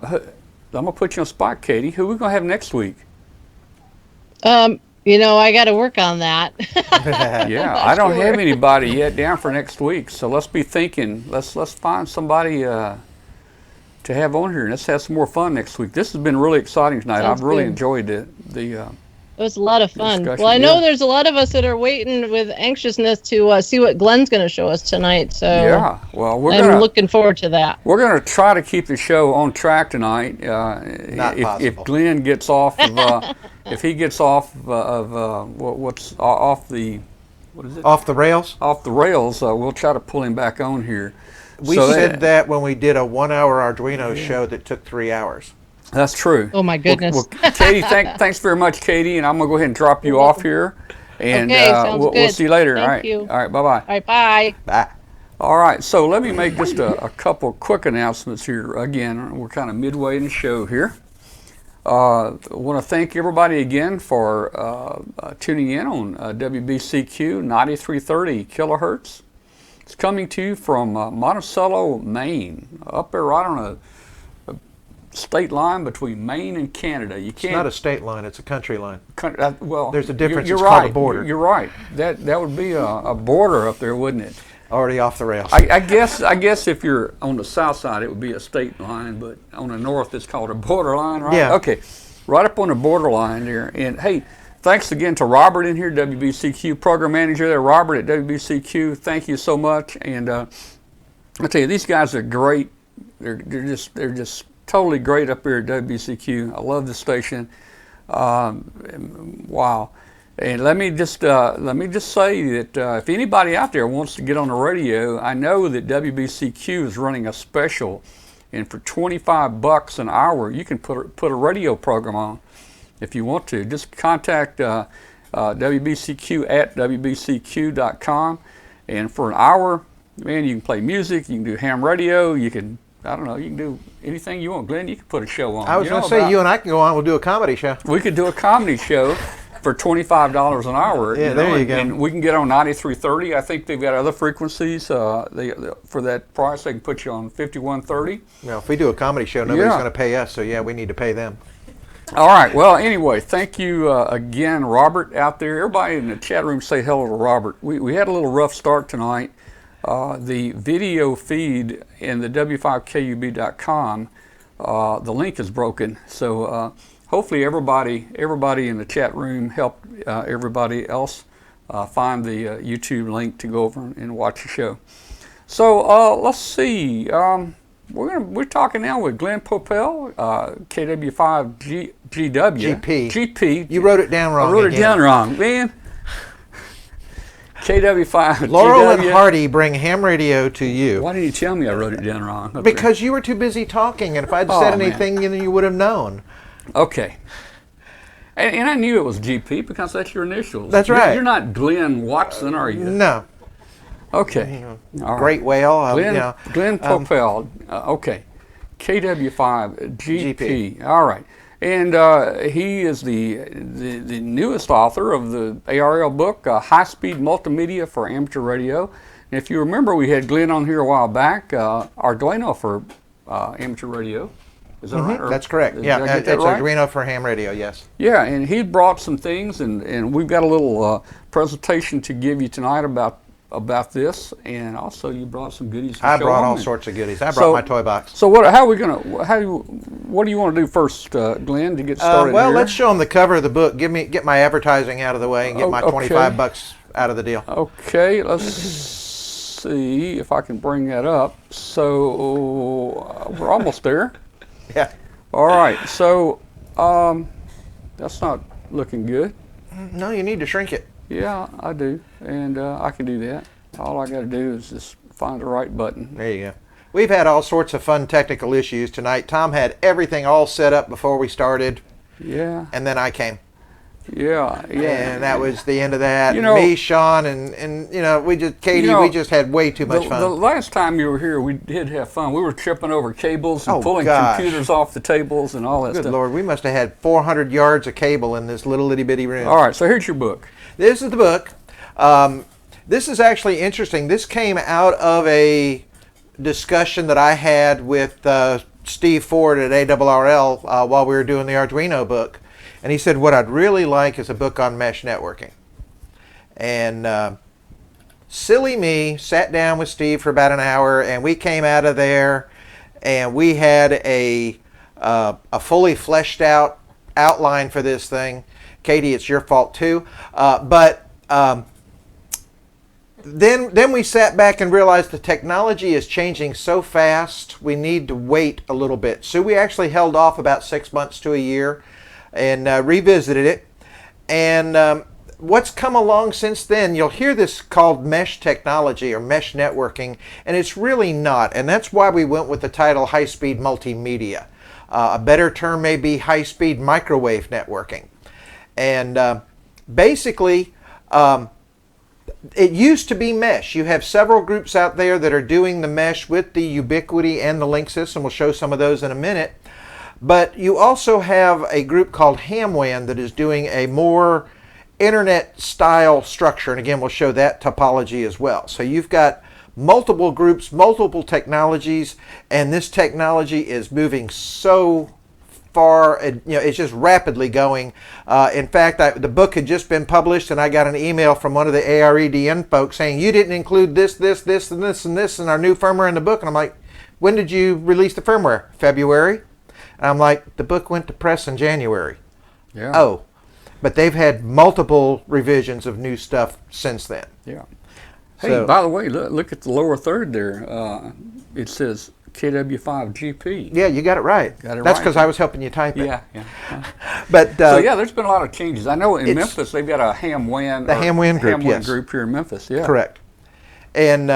gonna put you on the spot, Katie. Who are we gonna have next week? I got to work on that. Yeah, I don't have anybody yet down for next week, so let's be thinking. Let's find somebody to have on here. Let's have some more fun next week. This has been really exciting tonight. Sounds I've really good. enjoyed it. It was a lot of fun. Discussion, Well, I know there's a lot of us that are waiting with anxiousness to see what Glen's going to show us tonight. So yeah, well, I'm looking forward to that. We're going to try to keep the show on track tonight. Not if possible. Glen gets off of, if he gets off of what's off the, what is it? Off the rails? Off the rails, we'll try to pull him back on here. We said that when we did a 1-hour Arduino show that took 3 hours. That's true. Oh my goodness. Well, Katie, thanks very much, Katie, and I'm going to go ahead and drop you off here. And Okay, sounds we'll good. see you later. Thank All right. you. All right, bye-bye. All right, bye. Bye. All right, so let me make just a couple quick announcements here. Again, we're kind of midway in the show here. I want to thank everybody again for tuning in on WBCQ 9330 kilohertz. It's coming to you from Monticello, Maine, up there right on a state line between Maine and Canada. It's not a state line; it's a country line. Well, there's a difference. You're It's right. called a border. You're right. That would be a border up there, wouldn't it? Already off the rails. I guess if you're on the south side, it would be a state line, but on the north, it's called a border line, right? Yeah. Okay, right up on the borderline there. And hey, thanks again to Robert in here, WBCQ program manager there. Robert at WBCQ, thank you so much. And I tell you, these guys are great. They're just totally great up here at WBCQ. I love the station. Wow. And let me just say that if anybody out there wants to get on the radio, I know that WBCQ is running a special, and for $25 an hour, you can put a radio program on if you want to. Just contact WBCQ at WBCQ.com, and for an hour, man, you can play music, you can do ham radio, you can, I don't know, you can do anything you want. Glenn, you can put a show on. I was going to say, you and I can go on. We'll do a comedy show. We could do a comedy show for $25 an hour. Yeah, there you go. And we can get on 9330. I think they've got other frequencies. For that price, they can put you on 5130. Well, if we do a comedy show, nobody's going to pay us. So yeah, we need to pay them. All right. Well, anyway, thank you again, Robert, out there. Everybody in the chat room say hello to Robert. We had a little rough start tonight. The video feed in the W5KUB.com, the link is broken. So hopefully everybody in the chat room helped everybody else find the YouTube link to go over and watch the show. So let's see. We're talking now with Glen Popiel, KW5GW. GP. You wrote it down wrong. I wrote it down wrong, man. KW5. Laurel and Hardy bring ham radio to you. Why didn't you tell me I wrote it down wrong? Because you were too busy talking, and if I'd said anything, you would have known. Okay. And I knew it was GP because that's your initials. That's right. You're not Glenn Watson, are you? No. Okay. All right. Great whale. Glen Popiel. Okay. KW5GP. All right. And he is the newest author of the ARRL book, High Speed Multimedia for Amateur Radio. And if you remember, we had Glen on here a while back, Arduino for amateur radio. Is that right? Or that's correct. Did Yeah, I get it's that right? Arduino for ham radio, yes. Yeah, and he brought some things, and we've got a little presentation to give you tonight about this, and also you brought some goodies. I brought all sorts of goodies. I brought my toy box. So what do you want to do first, Glenn, to get started? Well, here? let's show them the cover of the book. Get my advertising out of the way and get my $25 out of the deal. Okay, let's see if I can bring that up. So we're almost there. Yeah. All right. So that's not looking good. No, you need to shrink it. Yeah, I do, and I can do that. All I got to do is just find the right button. There you go. We've had all sorts of fun technical issues tonight. Tom had everything all set up before we started. Yeah. And then I came. Yeah. And that was the end of that. You know, me, Sean, and we just had way too much fun. The last time you were here, we did have fun. We were tripping over cables and pulling computers off the tables and all that stuff. Good Lord, we must have had 400 yards of cable in this little itty bitty room. All right, so here's your book. This is the book. This is actually interesting. This came out of a discussion that I had with Steve Ford at ARRL while we were doing the Arduino book. And he said, what I'd really like is a book on mesh networking. And silly me sat down with Steve for about an hour, and we came out of there, and we had a fully fleshed out outline for this thing. Katie, it's your fault too. Then we sat back and realized the technology is changing so fast, we need to wait a little bit. So we actually held off about 6 months to a year and revisited it. And what's come along since then, you'll hear this called mesh technology or mesh networking, and it's really not. And that's why we went with the title High Speed Multimedia. A better term may be high speed microwave networking. And basically, it used to be mesh. You have several groups out there that are doing the mesh with the Ubiquiti and the Linksys, and we'll show some of those in a minute. But you also have a group called HamWAN that is doing a more internet-style structure, and again, we'll show that topology as well. So you've got multiple groups, multiple technologies, and this technology is moving so far, it's just rapidly going. In fact, the book had just been published, and I got an email from one of the AREDN folks saying, you didn't include this, and this, and this in our new firmware in the book. And I'm like, when did you release the firmware? February? And I'm like, the book went to press in January. Yeah. Oh, but they've had multiple revisions of new stuff since then. Yeah. Hey, by the way, look at the lower third there. It says KW5GP. Yeah, you got it right. That's because I was helping you type it. Yeah. But so yeah, there's been a lot of changes. I know in Memphis they've got a HamWAN. The HamWAN group, yes. Group here in Memphis. Yeah. Correct. And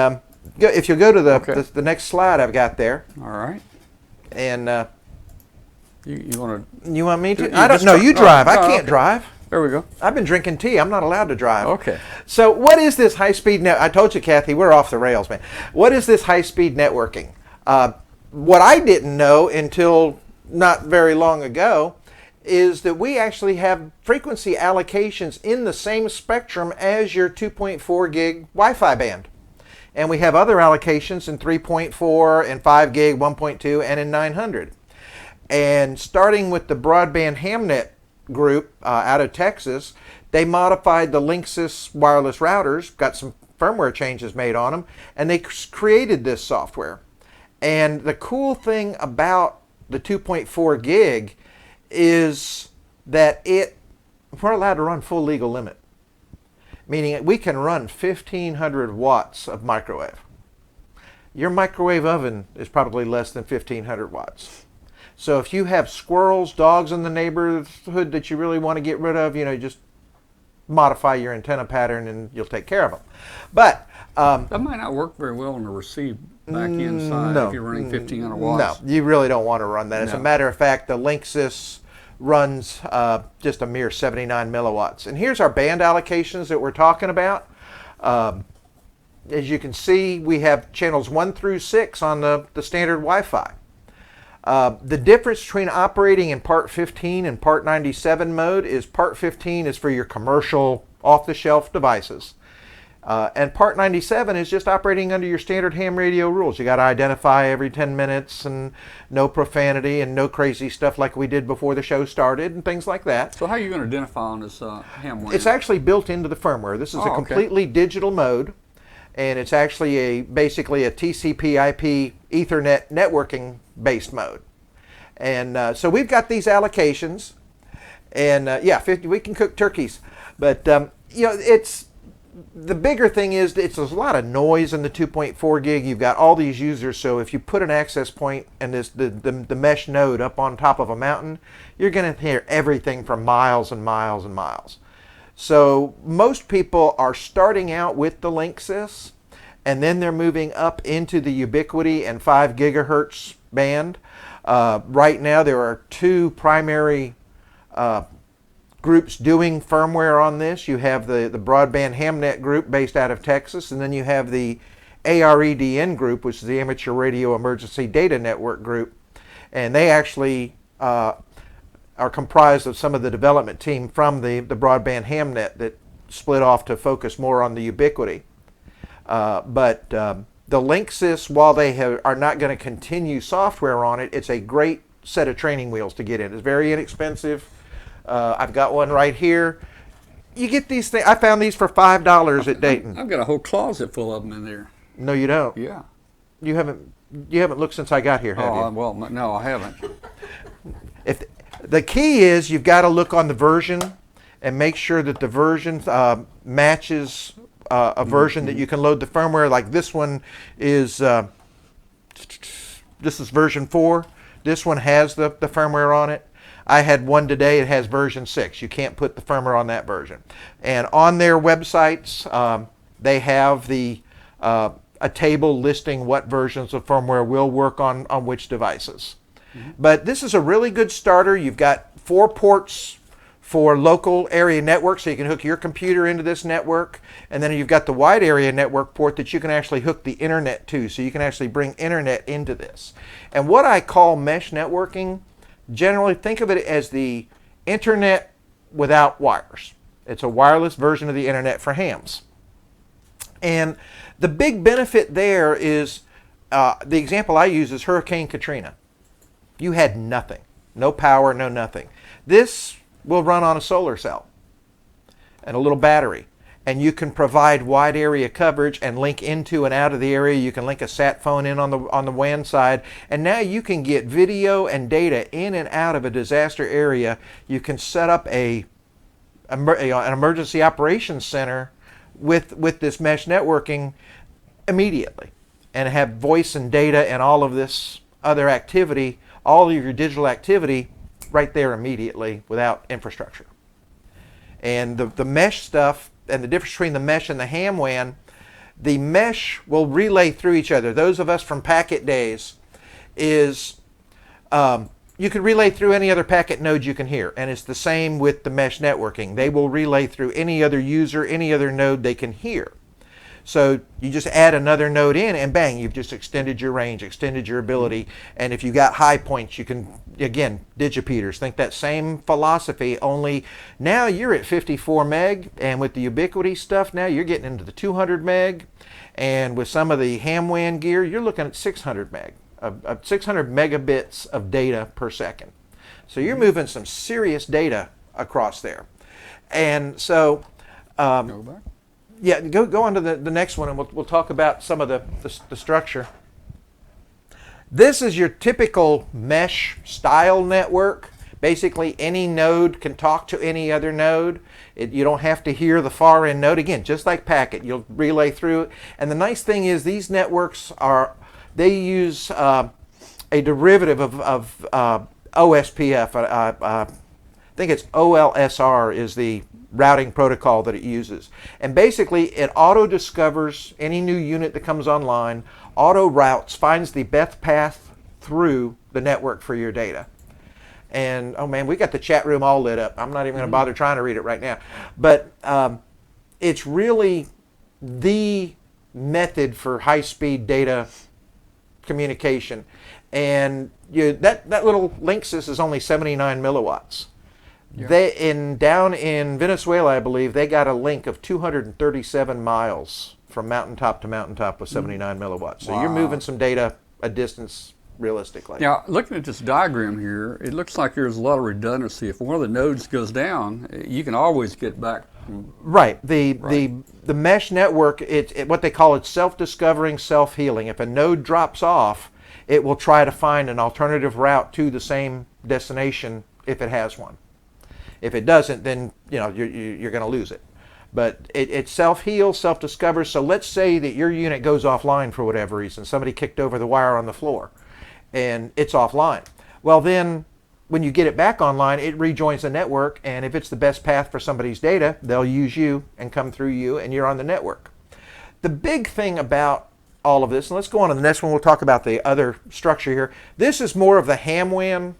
if you go to the next slide I've got there. All right. And you want to? You want me to? I don't know. You drive. I can't drive. There we go. I've been drinking tea. I'm not allowed to drive. Okay. So what is this high-speed net? I told you, Kathy, we're off the rails, man. What is this high-speed networking? What I didn't know until not very long ago is that we actually have frequency allocations in the same spectrum as your 2.4 gig Wi-Fi band. And we have other allocations in 3.4 and 5 gig, 1.2, and in 900. And starting with the broadband HamNet group out of Texas, they modified the Linksys wireless routers, got some firmware changes made on them, and they created this software. And the cool thing about the 2.4 gig is that we're allowed to run full legal limit, meaning we can run 1,500 watts of microwave. Your microwave oven is probably less than 1,500 watts. So if you have squirrels, dogs in the neighborhood that you really want to get rid of, just modify your antenna pattern and you'll take care of them. But that might not work very well on the receive back inside if you're running 1,500 watts. No, you really don't want to run that. As a matter of fact, the Linksys runs just a mere 79 milliwatts. And here's our band allocations that we're talking about. as you can see, we have channels 1 through 6 on the standard Wi-Fi. The difference between operating in Part 15 and Part 97 mode is Part 15 is for your commercial off-the-shelf devices. And Part 97 is just operating under your standard ham radio rules. You got to identify every 10 minutes and no profanity and no crazy stuff like we did before the show started and things like that. So how are you going to identify on this ham WAN? It's actually built into the firmware. This is a completely digital mode, and it's actually basically a TCP/IP Ethernet networking based mode. And so we've got these allocations, and yeah, 50, we can cook turkeys, but you know, it's the bigger thing is there's a lot of noise in the 2.4 gig. You've got all these users, so if you put an access point and the mesh node up on top of a mountain, you're going to hear everything from miles and miles and miles. So most people are starting out with the Linksys, and then they're moving up into the Ubiquiti and 5 gigahertz band. Right now there are two primary groups doing firmware on this. You have the Broadband Hamnet group based out of Texas, and then you have the AREDN group, which is the Amateur Radio Emergency Data Network group. And they actually are comprised of some of the development team from the Broadband Hamnet that split off to focus more on the Ubiquiti. But the Linksys, while they are not going to continue software on it, it's a great set of training wheels to get in. It's very inexpensive. I've got one right here. You get these things. I found these for $5 at Dayton. I've got a whole closet full of them in there. No, you don't. Yeah. You haven't looked since I got here, have you? Well, no, I haven't. If the key is you've got to look on the version and make sure that the version matches a version that you can load the firmware. Like this one is this is version 4. This one has the firmware on it. I had one today, it has version 6. You can't put the firmware on that version. And on their websites, they have a table listing what versions of firmware will work on which devices. Mm-hmm. But this is a really good starter. You've got 4 ports for local area network, so you can hook your computer into this network. And then you've got the wide area network port that you can actually hook the internet to, so you can actually bring internet into this. And what I call mesh networking, generally think of it as the internet without wires. It's a wireless version of the internet for hams. And the big benefit there is, the example I use is Hurricane Katrina. You had nothing, no power, no nothing. This will run on a solar cell and a little battery. And you can provide wide area coverage and link into and out of the area. You can link a sat phone in on the WAN side. And now you can get video and data in and out of a disaster area. You can set up an emergency operations center with this mesh networking immediately, and have voice and data and all of this other activity, all of your digital activity right there immediately without infrastructure. And the mesh stuff, and the difference between the mesh and the ham WAN, the mesh will relay through each other. Those of us from packet days is you can relay through any other packet node you can hear, and it's the same with the mesh networking. They will relay through any other user, any other node they can hear. So you just add another node in and bang, you've just extended your range, extended your ability. And if you got high points, you can, again, digipeters, think that same philosophy, only now you're at 54 meg, and with the Ubiquiti stuff now you're getting into the 200 meg, and with some of the ham WAN gear, you're looking at 600 meg, 600 megabits of data per second. So you're moving some serious data across there. And so, Go back. yeah, go on to the next one, and we'll talk about some of the structure. This is your typical mesh style network. Basically, any node can talk to any other node. You don't have to hear the far end node. Again, just like packet, you'll relay through it. And the nice thing is these networks they use a derivative of OSPF. I think it's OLSR is the routing protocol that it uses. And basically it auto discovers any new unit that comes online, auto routes, finds the best path through the network for your data. And oh man, we got the chat room all lit up. I'm not even going to bother trying to read it right now. But it's really the method for high-speed data communication. And that little Linksys is only 79 milliwatts. Yeah. Down in Venezuela, I believe, they got a link of 237 miles from mountaintop to mountaintop with 79 milliwatts. So you're moving some data a distance realistically. Now, looking at this diagram here, it looks like there's a lot of redundancy. If one of the nodes goes down, you can always get back. Right. The mesh network, what they call it, self-discovering, self-healing. If a node drops off, it will try to find an alternative route to the same destination if it has one. If it doesn't, then you're going to lose it. But it self-heals, self-discovers. So let's say that your unit goes offline for whatever reason. Somebody kicked over the wire on the floor, and it's offline. Well, then when you get it back online, it rejoins the network, and if it's the best path for somebody's data, they'll use you and come through you, and you're on the network. The big thing about all of this, and let's go on to the next one, we'll talk about the other structure here. This is more of the ham-wan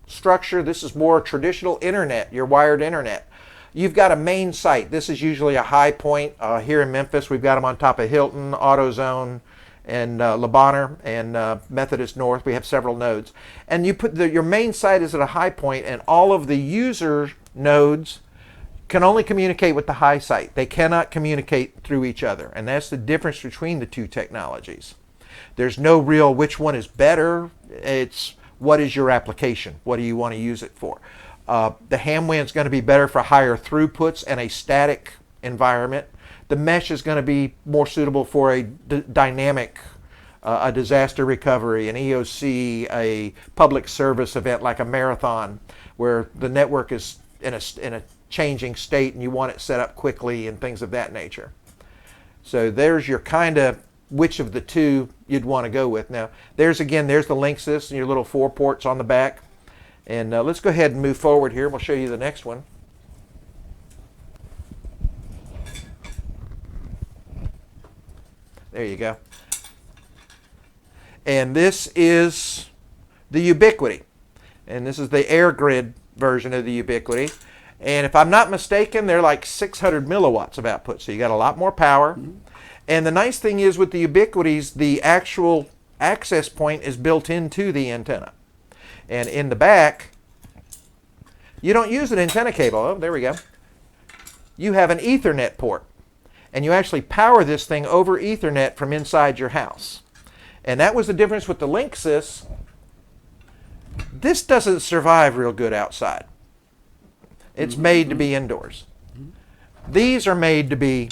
structure. This is more traditional internet, your wired internet. You've got a main site. This is usually a high point. Here in Memphis, we've got them on top of Hilton, AutoZone, and Le Bonheur, and Methodist North. We have several nodes. And you put your main site is at a high point, and all of the user nodes can only communicate with the high site. They cannot communicate through each other. And that's the difference between the two technologies. There's no real which one is better. It's what is your application? What do you want to use it for? The ham-wan is going to be better for higher throughputs and a static environment. The mesh is going to be more suitable for a dynamic, a disaster recovery, an EOC, a public service event like a marathon, where the network is in a changing state and you want it set up quickly and things of that nature. So there's your kind of which of the two you'd want to go with. Now, there's the Linksys and your little 4 ports on the back. And let's go ahead and move forward here. We'll show you the next one. There you go. And this is the Ubiquity. And this is the AirGrid version of the Ubiquity. And if I'm not mistaken, they're like 600 milliwatts of output. So you got a lot more power. Mm-hmm. And the nice thing is with the Ubiquities, the actual access point is built into the antenna. And in the back, you don't use an antenna cable. Oh, there we go. You have an Ethernet port. And you actually power this thing over Ethernet from inside your house. And that was the difference with the Linksys. This doesn't survive real good outside. It's made to be indoors. These are made to be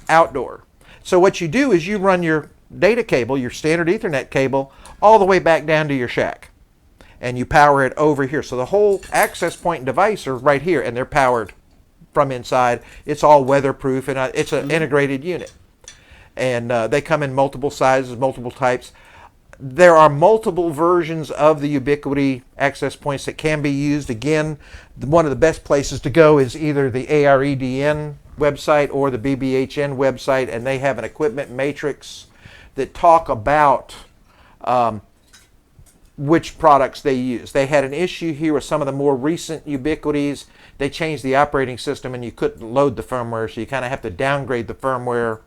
outdoor. So what you do is you run your data cable, your standard Ethernet cable, all the way back down to your shack. And you power it over here. So the whole access point and device are right here, and they're powered from inside. It's all weatherproof, and it's an integrated unit. And they come in multiple sizes, multiple types. There are multiple versions of the Ubiquity access points that can be used. Again, one of the best places to go is either the ARRL website or the BBHN website, and they have an equipment matrix that talk about which products they use. They had an issue here with some of the more recent Ubiquities. They changed the operating system and you couldn't load the firmware, so you kind of have to downgrade the firmware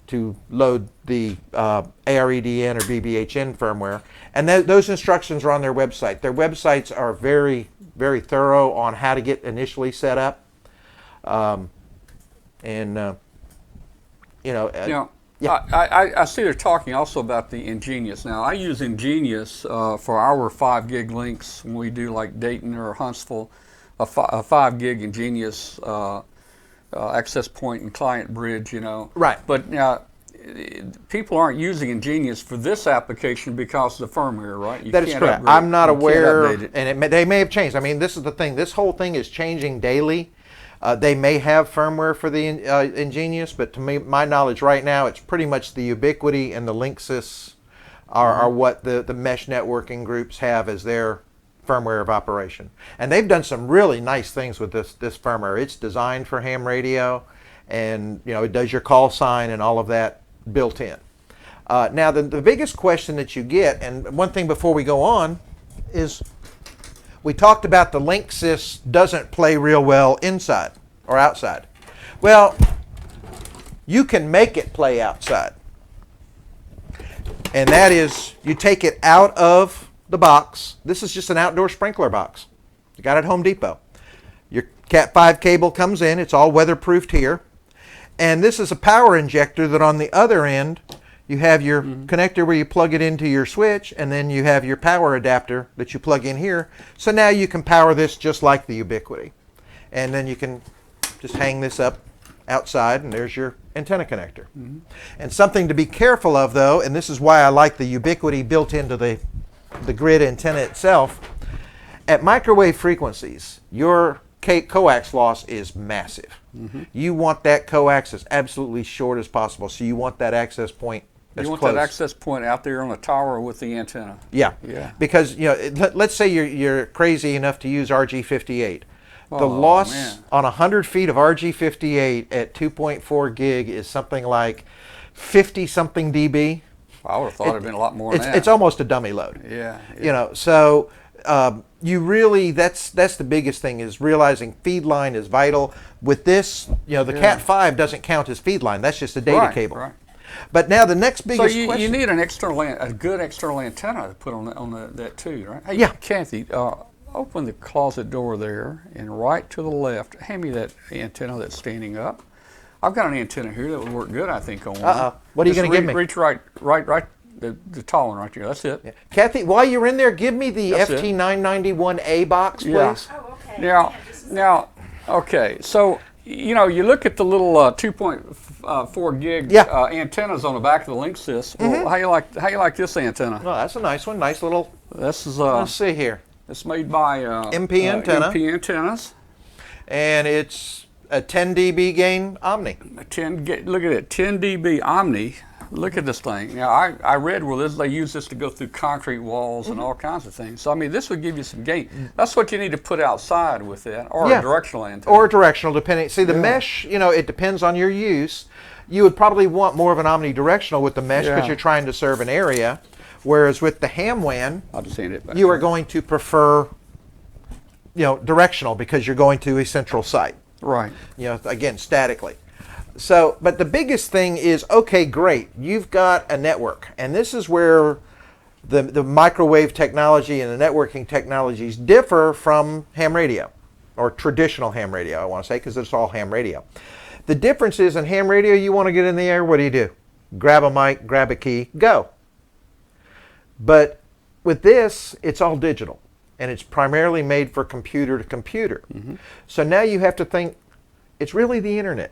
to load the ARRL or BBHN firmware. And those instructions are on their website. Their websites are very, very thorough on how to get initially set up. Yeah. I see they're talking also about the Ingenious. Now, I use Ingenious for our 5 gig links when we do like Dayton or Huntsville, a 5 gig Ingenious access point and client bridge, Right. But now, people aren't using Ingenious for this application because of the firmware, right? That is correct. I'm not aware, and they may have changed. I mean, this is the thing. This whole thing is changing daily. They may have firmware for the Ingenious, but to my knowledge right now, it's pretty much the Ubiquity and the Linksys are what the mesh networking groups have as their firmware of operation. And they've done some really nice things with this firmware. It's designed for ham radio, and it does your call sign and all of that built in. Now, the biggest question that you get, and one thing before we go on, is we talked about the Linksys doesn't play real well inside or outside. Well, you can make it play outside. And that is, you take it out of the box. This is just an outdoor sprinkler box. You got it at Home Depot. Your Cat 5 cable comes in. It's all weatherproofed here. And this is a power injector that on the other end, you have your connector where you plug it into your switch, and then you have your power adapter that you plug in here. So now you can power this just like the Ubiquiti. And then you can just hang this up outside, and there's your antenna connector. And something to be careful of, though, and this is why I like the Ubiquiti built into the grid antenna itself, at microwave frequencies, your coax loss is massive. You want that coax as absolutely short as possible, so you want that access point as You want close. that access point out there on the tower with the antenna. Yeah. Yeah. Because, you know, let's say you're crazy enough to use RG58. The Oh, loss man. on 100 feet of RG58 at 2.4 gig is something like 50-something dB. I would have thought it'd been a lot more than that. It's almost a dummy load. Yeah. You know, so you really, that's the biggest thing, is realizing feed line is vital. With this, you know, the Cat 5 doesn't count as feed line. That's just a data cable. Right. But now the next So biggest you question. need a good external antenna to put on that too, right? Hey, Yeah. Kathy, open the closet door there, and right to the left, hand me that antenna that's standing up. I've got an antenna here that would work good, I think, on one. What are you Just going to give me? Reach right, the tall one right there. That's it. Yeah. Kathy, while you're in there, give me the That's it. FT991A box, please. Yeah. Oh, okay. Now, okay. So you know, you look at the little 2.4 gig antennas on the back of the Linksys. Well, how you like this antenna? Oh, that's a nice one. Nice little. This is Let's see here. it's made by MP antenna. MP antennas. And it's a 10 dB gain Omni. Look at it, 10 dB Omni. Look at this thing. Now, I read where they use this to go through concrete walls and all kinds of things. So, I mean, this would give you some gain. That's what you need to put outside with it, or a directional antenna. Or directional, depending. See, the mesh, you know, it depends on your use. You would probably want more of an omnidirectional with the mesh because you're trying to serve an area. Whereas with the ham WAN, I'll just hand it back. you are going to prefer, you know, directional because you're going to a central site. Right. You know, again, statically. So, but the biggest thing is, okay, great, you've got a network, and this is where the microwave technology and the networking technologies differ from ham radio, or traditional ham radio, I want to say, because it's all ham radio. The difference is, in ham radio, you want to get in the air, what do? Grab a mic, grab a key, go. But with this, it's all digital, and it's primarily made for computer to computer. So now you have to think, it's really the internet.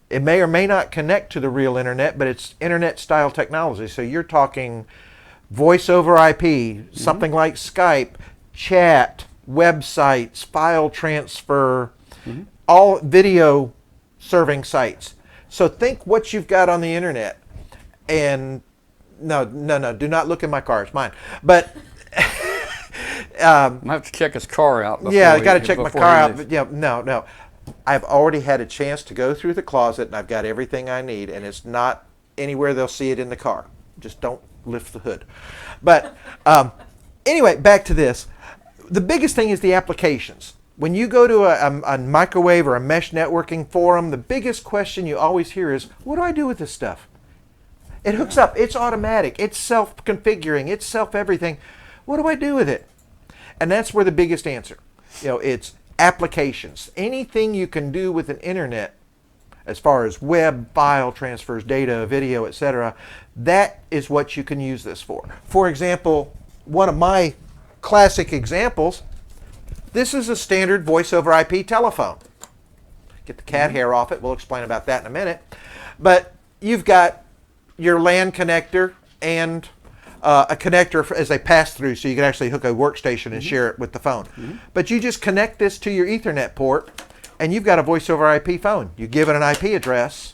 It may or may not connect to the real internet, but it's internet-style technology. So you're talking voice over IP, something like Skype, chat, websites, file transfer, all video serving sites. So think what you've got on the internet. And no, do not look in my car. It's mine. But I have to check his car out. I got to check my car out. But yeah, no. I've already had a chance to go through the closet, and I've got everything I need, and it's not anywhere they'll see it in the car. Just don't lift the hood. But anyway, back to this. The biggest thing is the applications. When you go to a microwave or a mesh networking forum, the biggest question you always hear is, what do I do with this stuff? It hooks up. It's automatic. It's self-configuring. It's self-everything. What do I do with it? And that's where the biggest answer. You know, it's applications. Anything you can do with an internet, as far as web, file transfers, data, video, etc., that is what you can use this for. For example, one of my classic examples, this is a standard voice over IP telephone. Get the cat hair off it. We'll explain about that in a minute. But you've got your LAN connector and a connector as a pass-through, so you can actually hook a workstation and share it with the phone. But you just connect this to your Ethernet port, and you've got a voice over IP phone. You give it an IP address,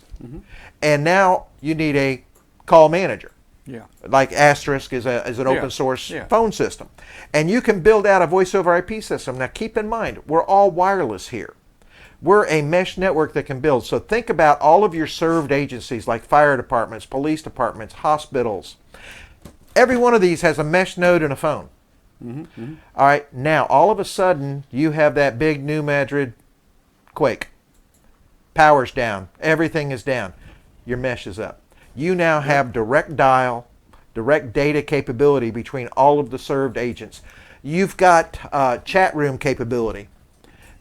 and now you need a call manager. Like Asterisk is an open source phone system. And you can build out a voice over IP system. Now keep in mind, we're all wireless here. We're a mesh network that can build. So think about all of your served agencies like fire departments, police departments, hospitals. Every one of these has a mesh node and a phone. All right, now all of a sudden you have that big New Madrid quake. Power's down. Everything is down. Your mesh is up. You now have direct dial direct data capability between all of the served agents. You've got chat room capability.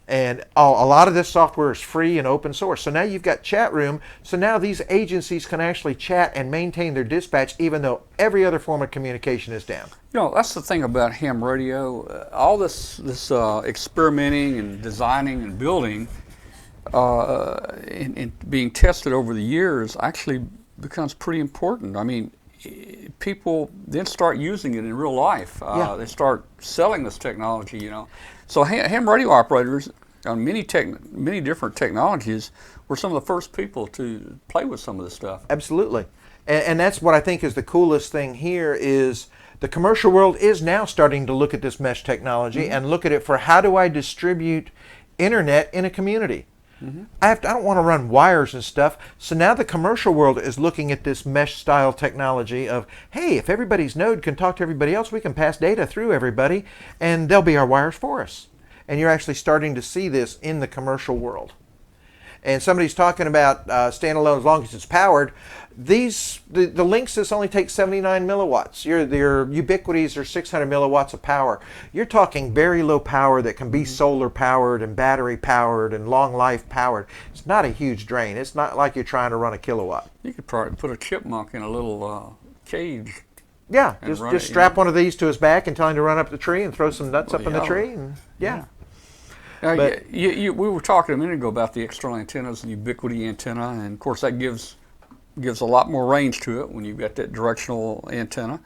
And a lot of this software is free and open source. So now you've got chat room. So now these agencies can actually chat and maintain their dispatch even though every other form of communication is down. You know, that's the thing about ham radio. All this experimenting and designing and building and being tested over the years actually becomes pretty important. I mean, people then start using it in real life. They start selling this technology, you know. So ham radio operators on many different technologies were some of the first people to play with some of this stuff. Absolutely. And that's what I think is the coolest thing here is the commercial world is now starting to look at this mesh technology and look at it for how do I distribute internet in a community. I don't want to run wires and stuff. So now the commercial world is looking at this mesh style technology of, hey, if everybody's node can talk to everybody else, we can pass data through everybody and they'll be our wires for us. And you're actually starting to see this in the commercial world. And somebody's talking about standalone as long as it's powered. The Linksys only take 79 milliwatts. Their Ubiquities are 600 milliwatts of power. You're talking very low power that can be solar powered and battery powered and long life powered. It's not a huge drain. It's not like you're trying to run a kilowatt. You could probably put a chipmunk in a little cage. Yeah, just strap one of these to his back and tell him to run up the tree and throw some nuts up in the tree. And, Now, we were talking a minute ago about the external antennas and Ubiquity antenna, and of course that gives a lot more range to it when you've got that directional antenna.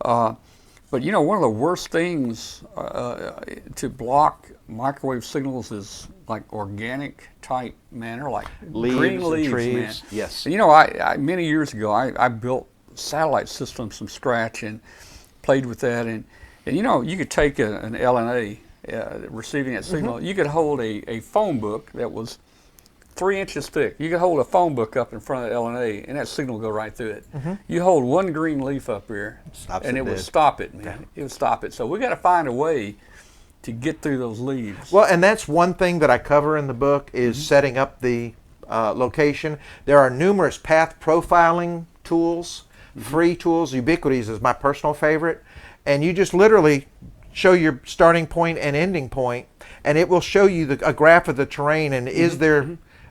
But you know, one of the worst things to block microwave signals is like organic type manner, like green leaves, trees. Man. Yes. And, you know, I many years ago I built satellite systems from scratch and played with that, and you know, you could take an LNA. Receiving that signal, you could hold a phone book that was 3 inches thick. You could hold a phone book up in front of the LNA, and that signal would go right through it. You hold one green leaf up here, and it would stop it, man. Yeah. It would stop it. So we got to find a way to get through those leaves. Well, and that's one thing that I cover in the book is setting up the location. There are numerous path profiling tools, free tools. Ubiquities is my personal favorite, and you just literally show your starting point and ending point, and it will show you a graph of the terrain and is there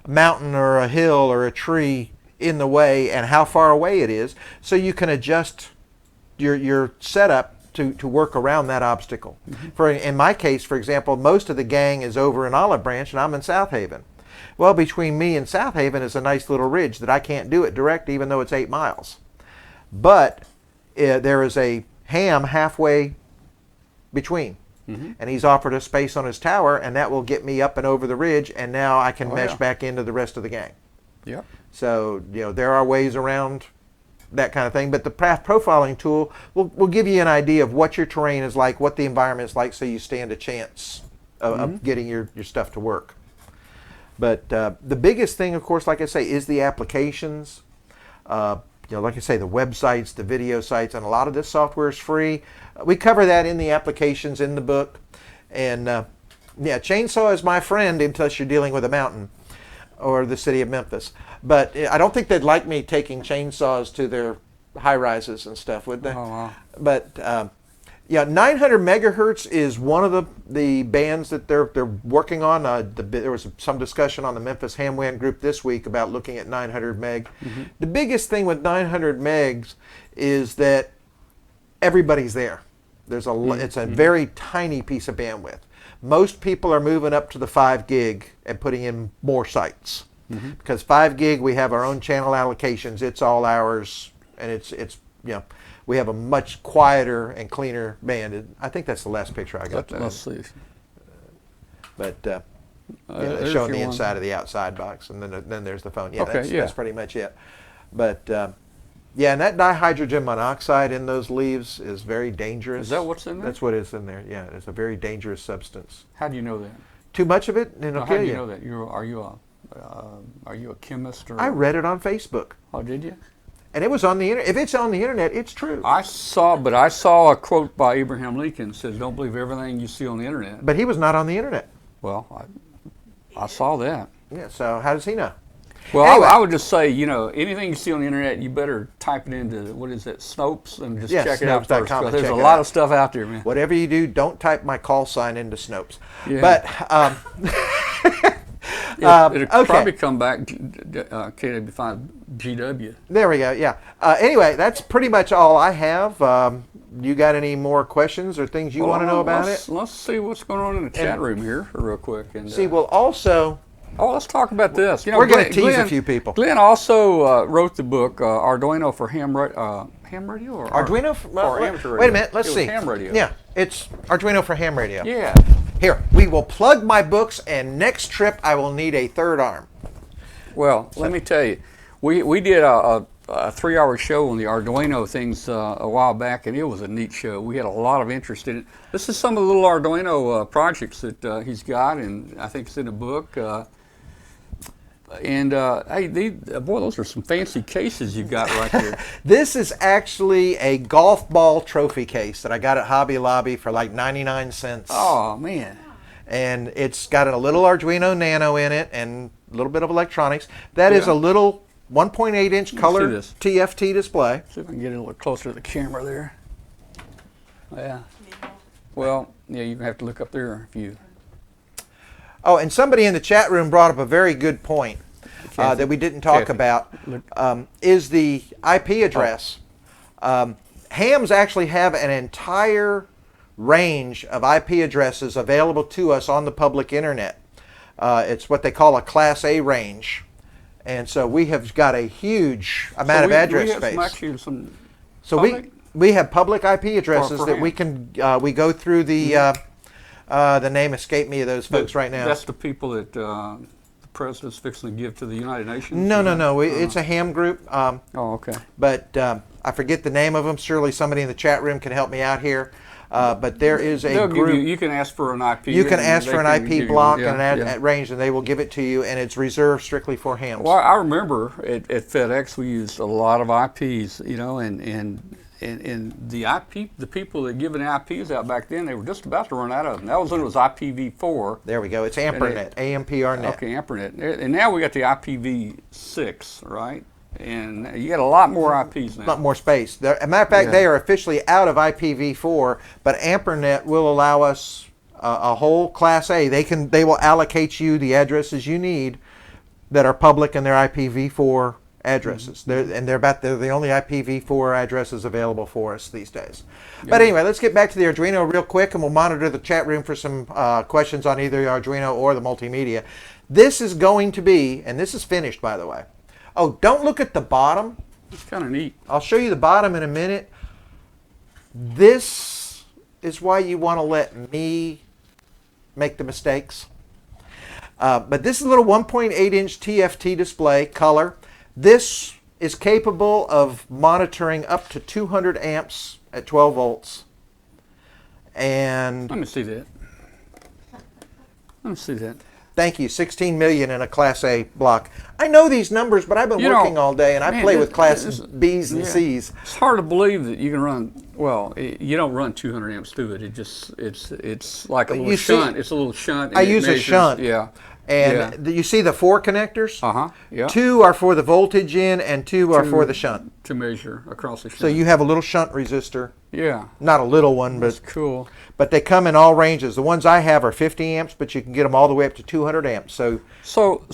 a mountain or a hill or a tree in the way and how far away it is, so you can adjust your setup to work around that obstacle. In my case, for example, most of the gang is over in Olive Branch and I'm in South Haven. Well, between me and South Haven is a nice little ridge that I can't do it direct even though it's 8 miles. But there is a ham halfway between, and he's offered a space on his tower, and that will get me up and over the ridge, and now I can mesh back into the rest of the gang. Yeah. So you know there are ways around that kind of thing, but the path profiling tool will give you an idea of what your terrain is like, what the environment is like, so you stand a chance of getting your stuff to work. But the biggest thing, of course, like I say, is the applications. You know, like I say, the websites, the video sites, and a lot of this software is free. We cover that in the applications in the book. And yeah, chainsaw is my friend unless you're dealing with a mountain or the city of Memphis. But I don't think they'd like me taking chainsaws to their high rises and stuff, would they? Oh, wow. But yeah, 900 megahertz is one of the bands that they're working on. There was some discussion on the Memphis Ham WAN group this week about looking at 900 meg. The biggest thing with 900 megs is that everybody's there. It's a very tiny piece of bandwidth. Most people are moving up to the 5 gig and putting in more sites. Because 5 gig, we have our own channel allocations. It's all ours, and it's you know. We have a much quieter and cleaner band. I think that's the last picture I got. Let's see. But showing the inside of the outside box, and then there's the phone. Yeah, that's pretty much it. But yeah, and that dihydrogen monoxide in those leaves is very dangerous. Is that what's in there? That's what is in there. Yeah, it's a very dangerous substance. How do you know that? Too much of it, and it'll kill you. How do you know that? Are you a chemist? Or? I read it on Facebook. Oh, did you? And it was on the internet. If it's on the internet, it's true. I saw a quote by Abraham Lincoln that says, "Don't believe everything you see on the internet." But he was not on the internet. Well, I saw that. Yeah. So how does he know? Well, Anyway. I would just say, anything you see on the internet, you better type it into, what is that, Snopes, and just Yes, check it out first. Snopes.com 'Cause and there's check a it lot out. of stuff out there, man. Whatever you do, don't type my call sign into Snopes. Yeah. But It'll okay. probably come back KW5GW. There we go. Yeah. Anyway, that's pretty much all I have. You got any more questions or things you want to know about it? Let's see what's going on in the chat room here real quick. And, See, we'll also. let's talk about this. We're going to tease a few people. Glenn also wrote the book Arduino for ham radio or Arduino or amateur radio. Wait a minute, let's It was see. Ham radio. Yeah, it's Arduino for ham radio. Yeah. Here, we will plug my books, and next trip I will need a third arm. Well, let me tell you, we did a 3-hour show on the Arduino things a while back, and it was a neat show. We had a lot of interest in it. This is some of the little Arduino projects that he's got, and I think it's in a book. Hey, boy, those are some fancy cases you got right there. This is actually a golf ball trophy case that I got at Hobby Lobby for like 99 cents. Oh, man. And it's got a little Arduino Nano in it and a little bit of electronics. That is a little 1.8-inch color this. TFT display. See if I can get it a little closer to the camera there. Yeah. Well, yeah, you're going to have to look up there if you... Oh, and somebody in the chat room brought up a very good point that we didn't talk about, is the IP address. Hams actually have an entire range of IP addresses available to us on the public internet. It's what they call a Class A range. And so we have got a huge amount of address space. So we have public IP addresses for that ham. we can, we go through the name escaped me of those folks right now. That's the people that the president's fixing to give to the United Nations? No. It's a ham group. Oh, okay. But I forget the name of them. Surely somebody in the chat room can help me out here. But there is a group. You can ask for an IP. You can ask for an IP block and an yeah. range, and they will give it to you, and it's reserved strictly for hams. Well, I remember at FedEx we used a lot of IPs, and the IP, the people that given IPs out back then, they were just about to run out of them. That was when it was IPv4. There we go. It's AMPRNet, AMPRNet. Okay, AMPRNet. And now we got the IPv6, right? And you got a lot more IPs now. A lot more space. As a matter of fact, they are officially out of IPv4, but AMPRNet will allow us a whole Class A. They will allocate you the addresses you need that are public and their IPv4 addresses. They're the only IPv4 addresses available for us these days. But anyway, let's get back to the Arduino real quick, and we'll monitor the chat room for some questions on either the Arduino or the multimedia. This is going to be, and this is finished by the way. Oh, don't look at the bottom. It's kind of neat. I'll show you the bottom in a minute. This is why you want to let me make the mistakes. But this is a little 1.8-inch TFT display, color. This is capable of monitoring up to 200 amps at 12 volts. And Let me see that. Let me see that. thank you, 16 million in a Class A block. I know these numbers, but I've been working all day, and I play with Class B's and C's. It's hard to believe that you can run. Well, you don't run 200 amps through it. It's like a little shunt. It's a little shunt. I use a shunt. Yeah. And you see the 4 connectors? Yeah. 2 are for the voltage in, and 2 are for the shunt. To measure across the shunt. So you have a little shunt resistor. Yeah. Not a little one, That's but cool. But they come in all ranges. The ones I have are 50 amps, but you can get them all the way up to 200 amps. So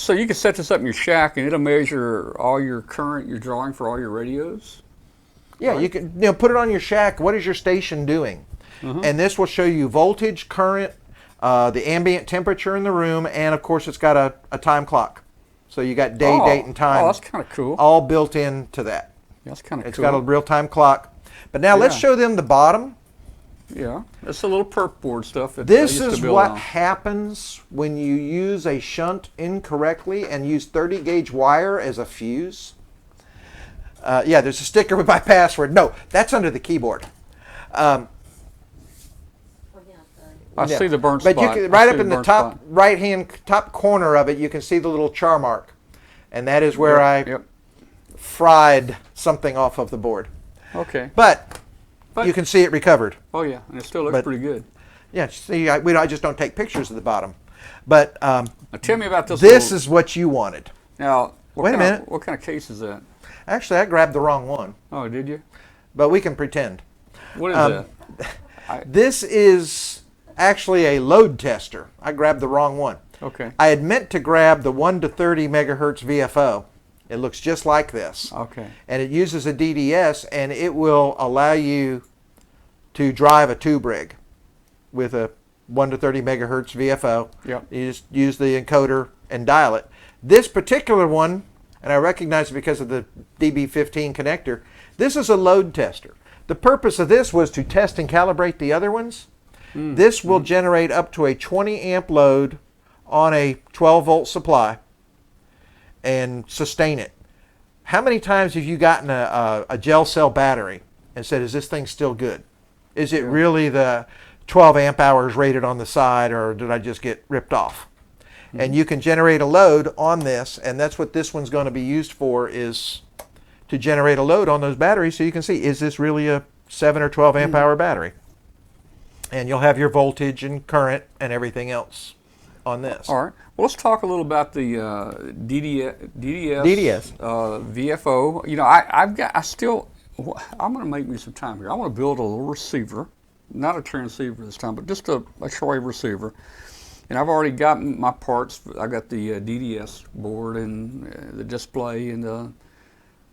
you can set this up in your shack, and it'll measure all your current you're drawing for all your radios. yeah, right. You can put it on your shack. What is your station doing? And this will show you voltage, current, the ambient temperature in the room, and of course it's got a time clock. So you got day, date, and time. Oh, that's kind of cool. All built into that. Yeah, that's kind of cool. It's got a real-time clock. But now let's show them the bottom. Yeah, that's a little perk board stuff. That This is what happens when you use a shunt incorrectly and use 30-gauge wire as a fuse. Yeah, there's a sticker with my password. No, that's under the keyboard. I see the burn spot. But you can, right up in the top right-hand top corner of it, you can see the little char mark. And that is where I fried something off of the board. Okay. But you can see it recovered. Oh yeah, and it still looks pretty good. Yeah, see, I just don't take pictures of the bottom. But now tell me about this. This is what you wanted. Now, Wait a minute. What kind of case is that? Actually, I grabbed the wrong one, Oh, did you? but we can pretend. What is that? This is actually a load tester. I grabbed the wrong one. Okay. I had meant to grab the 1 to 30 megahertz VFO. It looks just like this. Okay. And it uses a DDS, and it will allow you to drive a tube rig with a 1 to 30 megahertz VFO. Yep. You just use the encoder and dial it. This particular one, and I recognize it because of the DB15 connector, this is a load tester. The purpose of this was to test and calibrate the other ones. This will generate up to a 20 amp load on a 12 volt supply and sustain it. How many times have you gotten a gel cell battery and said, is this thing still good? Is it really the 12 amp hours rated on the side, or did I just get ripped off? And you can generate a load on this, and that's what this one's going to be used for, is to generate a load on those batteries so you can see, is this really a 7 or 12 amp hour battery? And you'll have your voltage and current and everything else on this. All right. Well, let's talk a little about the DDS VFO. You know, I'm going to make me some time here. I want to build a little receiver, not a transceiver this time, but just a shortwave receiver. And I've already got my parts. I got the DDS board and the display and the,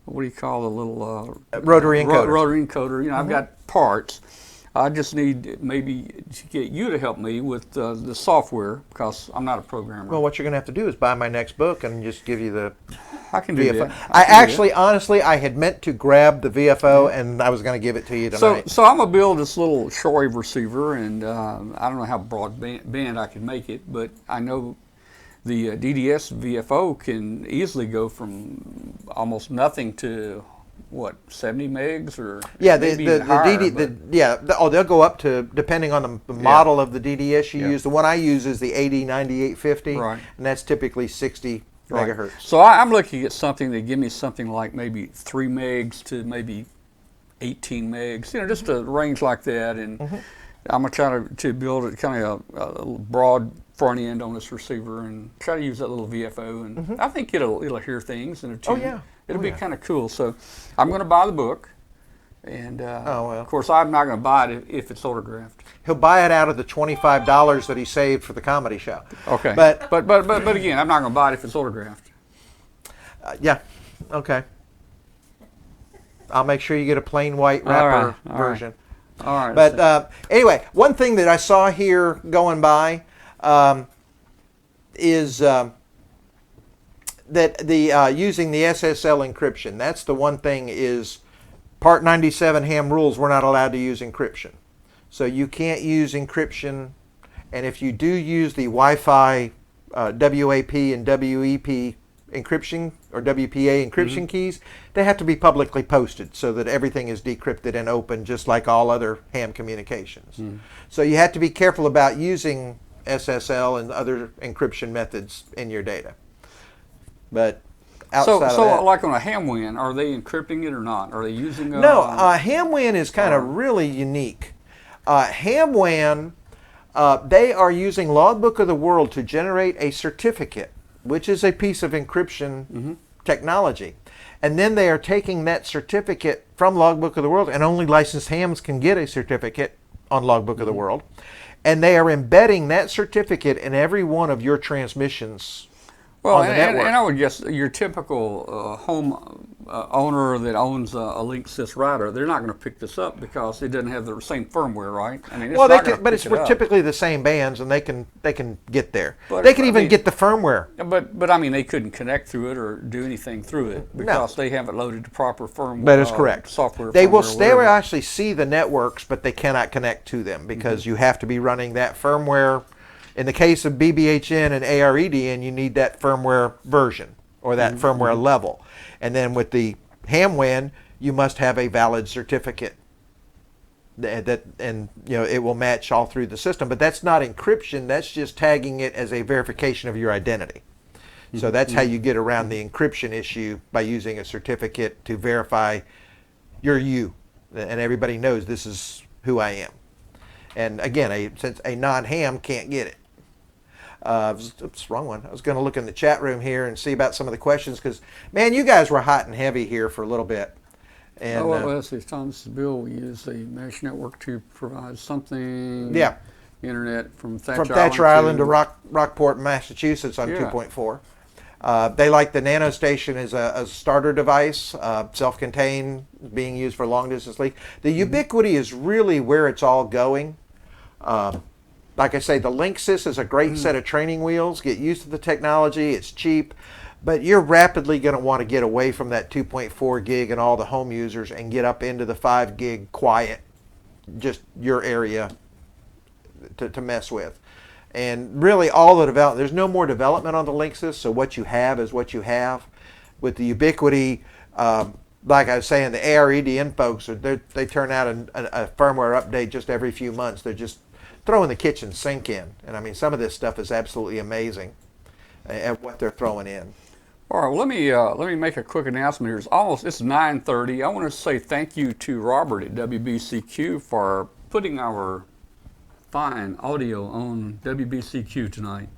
what do you call the little rotary encoder. Rotary encoder. You know, I've got parts. I just need maybe to get you to help me with the software, because I'm not a programmer. Well, what you're going to have to do is buy my next book and just give you the I can do VFO. that. I actually, honestly, I had meant to grab the VFO and I was going to give it to you tonight. So I'm going to build this little shortwave receiver, and I don't know how broad band I can make it, but I know the DDS VFO can easily go from almost nothing to, what, 70 megs, or yeah, maybe even higher, they'll go up to, depending on the model of the DDS you use. The one I use is the 809850, right, and that's typically 60 megahertz. So I'm looking at something that give me something like maybe 3 megs to maybe 18 megs, you know, just a range like that. And I'm going to try to build it kind of a broad front end on this receiver and try to use that little VFO. And I think it'll hear things in a tune. Oh, yeah. It'll be kind of cool. So I'm going to buy the book. And of course, I'm not going to buy it if it's autographed. He'll buy it out of the $25 that he saved for the comedy show. Okay. But again, I'm not going to buy it if it's autographed. Yeah. Okay. I'll make sure you get a plain white wrapper version. All right. But anyway, one thing that I saw here going by is that the using the SSL encryption. That's the one thing is Part 97 ham rules, we're not allowed to use encryption. So you can't use encryption, and if you do use the Wi-Fi WAP and WEP encryption or WPA encryption keys, they have to be publicly posted so that everything is decrypted and open, just like all other ham communications. So you have to be careful about using SSL and other encryption methods in your data. But outside of that, like on a ham WAN, are they encrypting it or not? Are they using no, ham WAN is kind of really unique. Ham WAN, they are using Logbook of the World to generate a certificate, which is a piece of encryption technology. And then they are taking that certificate from Logbook of the World, and only licensed hams can get a certificate on Logbook of the World. And they are embedding that certificate in every one of your transmissions on the network. And I would guess your typical home owner that owns a Linksys router, they're not going to pick this up because it doesn't have the same firmware, right? I mean, well, it's typically the same bands, and they can get there. But they can even get the firmware. But I mean, they couldn't connect through it or do anything through it because they haven't loaded the proper firmware. That is correct. Software. They will actually see the networks, but they cannot connect to them because you have to be running that firmware. In the case of BBHN and ARRL, you need that firmware version or that firmware level. And then with the ham WAN, you must have a valid certificate and it will match all through the system. But that's not encryption. That's just tagging it as a verification of your identity. So that's how you get around the encryption issue, by using a certificate to verify you're you, and everybody knows this is who I am. And again, since a non-ham can't get it. Oops, wrong one. I was going to look in the chat room here and see about some of the questions because, man, you guys were hot and heavy here for a little bit. And, let's see, Thomas Bill, we use a mesh network to provide something. Yeah. Internet from Thatcher, Island to Rockport, Massachusetts on 2.4. They like the Nano Station as a starter device, self-contained, being used for long-distance link. The Ubiquity is really where it's all going. Like I say, the Linksys is a great set of training wheels. Get used to the technology. It's cheap. But you're rapidly going to want to get away from that 2.4 gig and all the home users and get up into the 5 gig quiet, just your area to mess with. And really all the development, there's no more development on the Linksys, so what you have is what you have. With the Ubiquity, like I was saying, the ARRL folks, they turn out a firmware update just every few months. They're just throwing the kitchen sink in. And I mean, some of this stuff is absolutely amazing at what they're throwing in. All right, well, let me make a quick announcement here. It's 9:30. I want to say thank you to Robert at WBCQ for putting our fine audio on WBCQ tonight.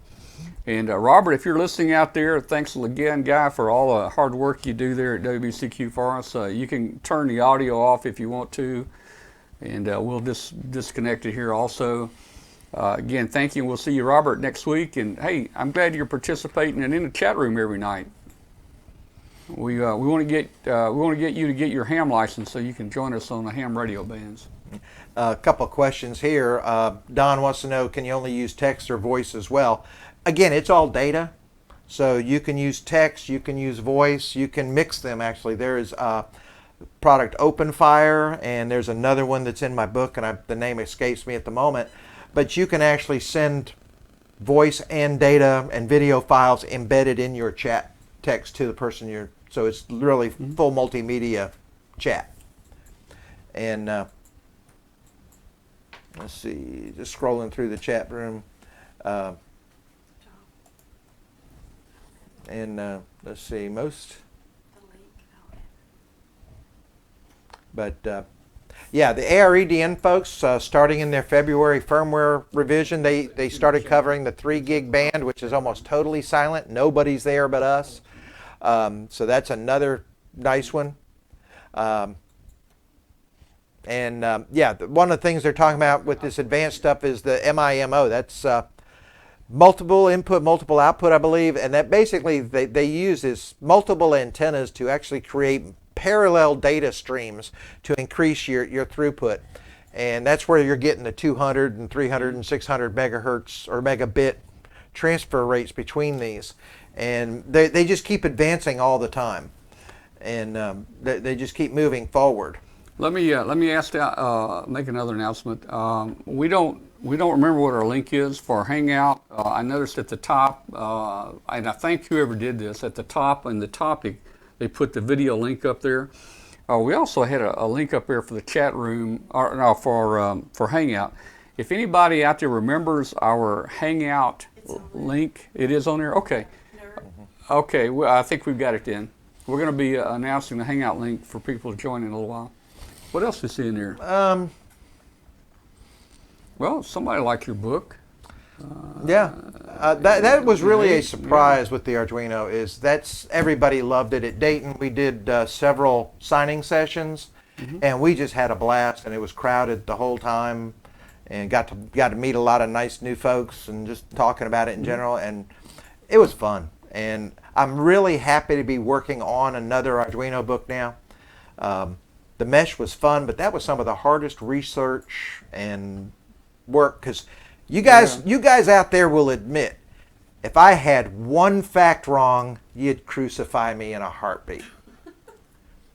And Robert, if you're listening out there, thanks again, guy, for all the hard work you do there at WBCQ for us. You can turn the audio off if you want to, and we'll disconnect it here also. Again, thank you, and we'll see you, Robert, next week. And hey, I'm glad you're participating and in the chat room every night. We want to get you to get your ham license so you can join us on the ham radio bands. A couple of questions here. Don wants to know, can you only use text or voice as well? Again, it's all data, so you can use text, you can use voice, you can mix them. Actually, there is a product OpenFire, and there's another one that's in my book, and the name escapes me at the moment. But you can actually send voice and data and video files embedded in your chat text to the person you're. So it's really full multimedia chat. And let's see, just scrolling through the chat room. Let's see, yeah, the ARRL folks, starting in their February firmware revision, they started covering the 3 gig band, which is almost totally silent. Nobody's there but us. So that's another nice one. Yeah, one of the things they're talking about with this advanced stuff is the MIMO. That's multiple input, multiple output, I believe. And that basically they use is multiple antennas to actually create parallel data streams to increase your throughput. And that's where you're getting the 200 and 300 and 600 megahertz or megabit transfer rates between these. And they just keep advancing all the time. And they just keep moving forward. Let me make another announcement. We don't remember what our link is for Hangout. I noticed at the top, and I thank whoever did this, at the top in the topic, they put the video link up there. We also had a link up there for the chat room, for Hangout. If anybody out there remembers our Hangout link, it is on there? Okay. Okay, well, I think we've got it then. We're going to be announcing the Hangout link for people to join in a little while. What else is in there? Well, somebody liked your book. That was really a surprise with the Arduino. Everybody loved it at Dayton. We did several signing sessions, and we just had a blast. And it was crowded the whole time, and got to meet a lot of nice new folks and just talking about it in general. And it was fun. And I'm really happy to be working on another Arduino book now. The mesh was fun, but that was some of the hardest research and work, because you guys out there will admit, if I had one fact wrong, you'd crucify me in a heartbeat.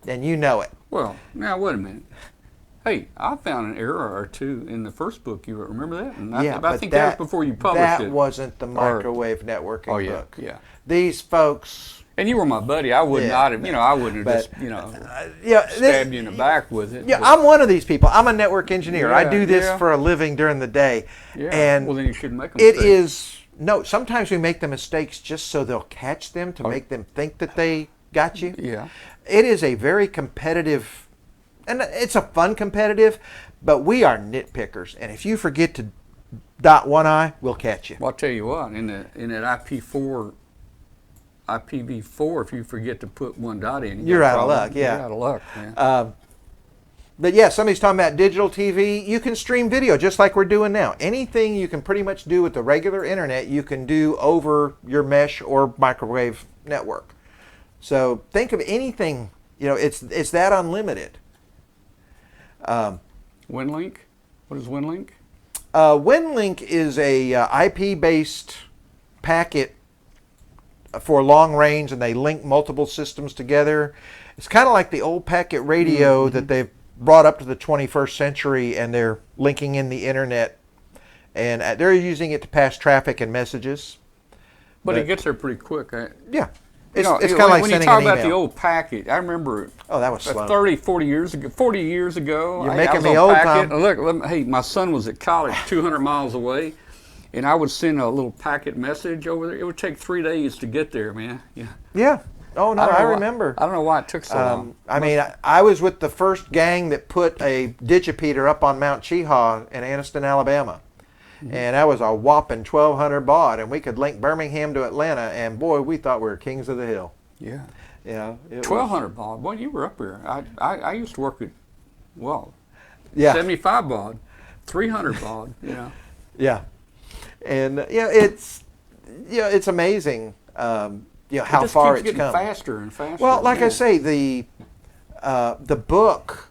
And you know it. Well, now wait a minute. Hey, I found an error or two in the first book. You remember that? And I think that was before you published it. That wasn't the microwave networking book. Yeah. These folks. And you were my buddy. I would not have, I wouldn't have stabbed you in the back with it. Yeah, I'm one of these people. I'm a network engineer. I do this for a living during the day. Yeah. And well, then you shouldn't make a mistake. Sometimes we make the mistakes just so they'll catch them, to make them think that they got you. Yeah. It is a very competitive, and it's a fun competitive, but we are nitpickers. And if you forget to dot one eye, we'll catch you. Well, I'll tell you what, in that IPv4, if you forget to put one dot in, You're out of luck, yeah. You're out of luck, man. But yeah, somebody's talking about digital TV. You can stream video just like we're doing now. Anything you can pretty much do with the regular internet, you can do over your mesh or microwave network. So think of anything, it's that unlimited. WinLink? What is WinLink? WinLink is a IP-based packet for long range, and they link multiple systems together. It's kind of like the old packet radio that they've brought up to the 21st century, and they're linking in the internet, and they're using it to pass traffic and messages. But it gets there pretty quick. Yeah. It's kind of like when sending you talk an about email. the old packet, I remember that was slow. 30, 40 years ago. You're I making was me on old, packet. Tom. Look, hey, my son was at college 200 miles away, and I would send a little packet message over there. It would take 3 days to get there, man. Yeah. Yeah. Oh, no, I remember. I don't know why it took so long. I mean, I was with the first gang that put a digipeater up on Mount Cheaha in Anniston, Alabama. And that was a whopping 1,200 baud, and we could link Birmingham to Atlanta, and boy, we thought we were kings of the hill. Yeah. Yeah. 1,200 baud. Boy, you were up there. I used to work at, 75 baud, 300 baud, Yeah. And, it's amazing, how far it's getting come. faster and faster. Well, like I say, the book,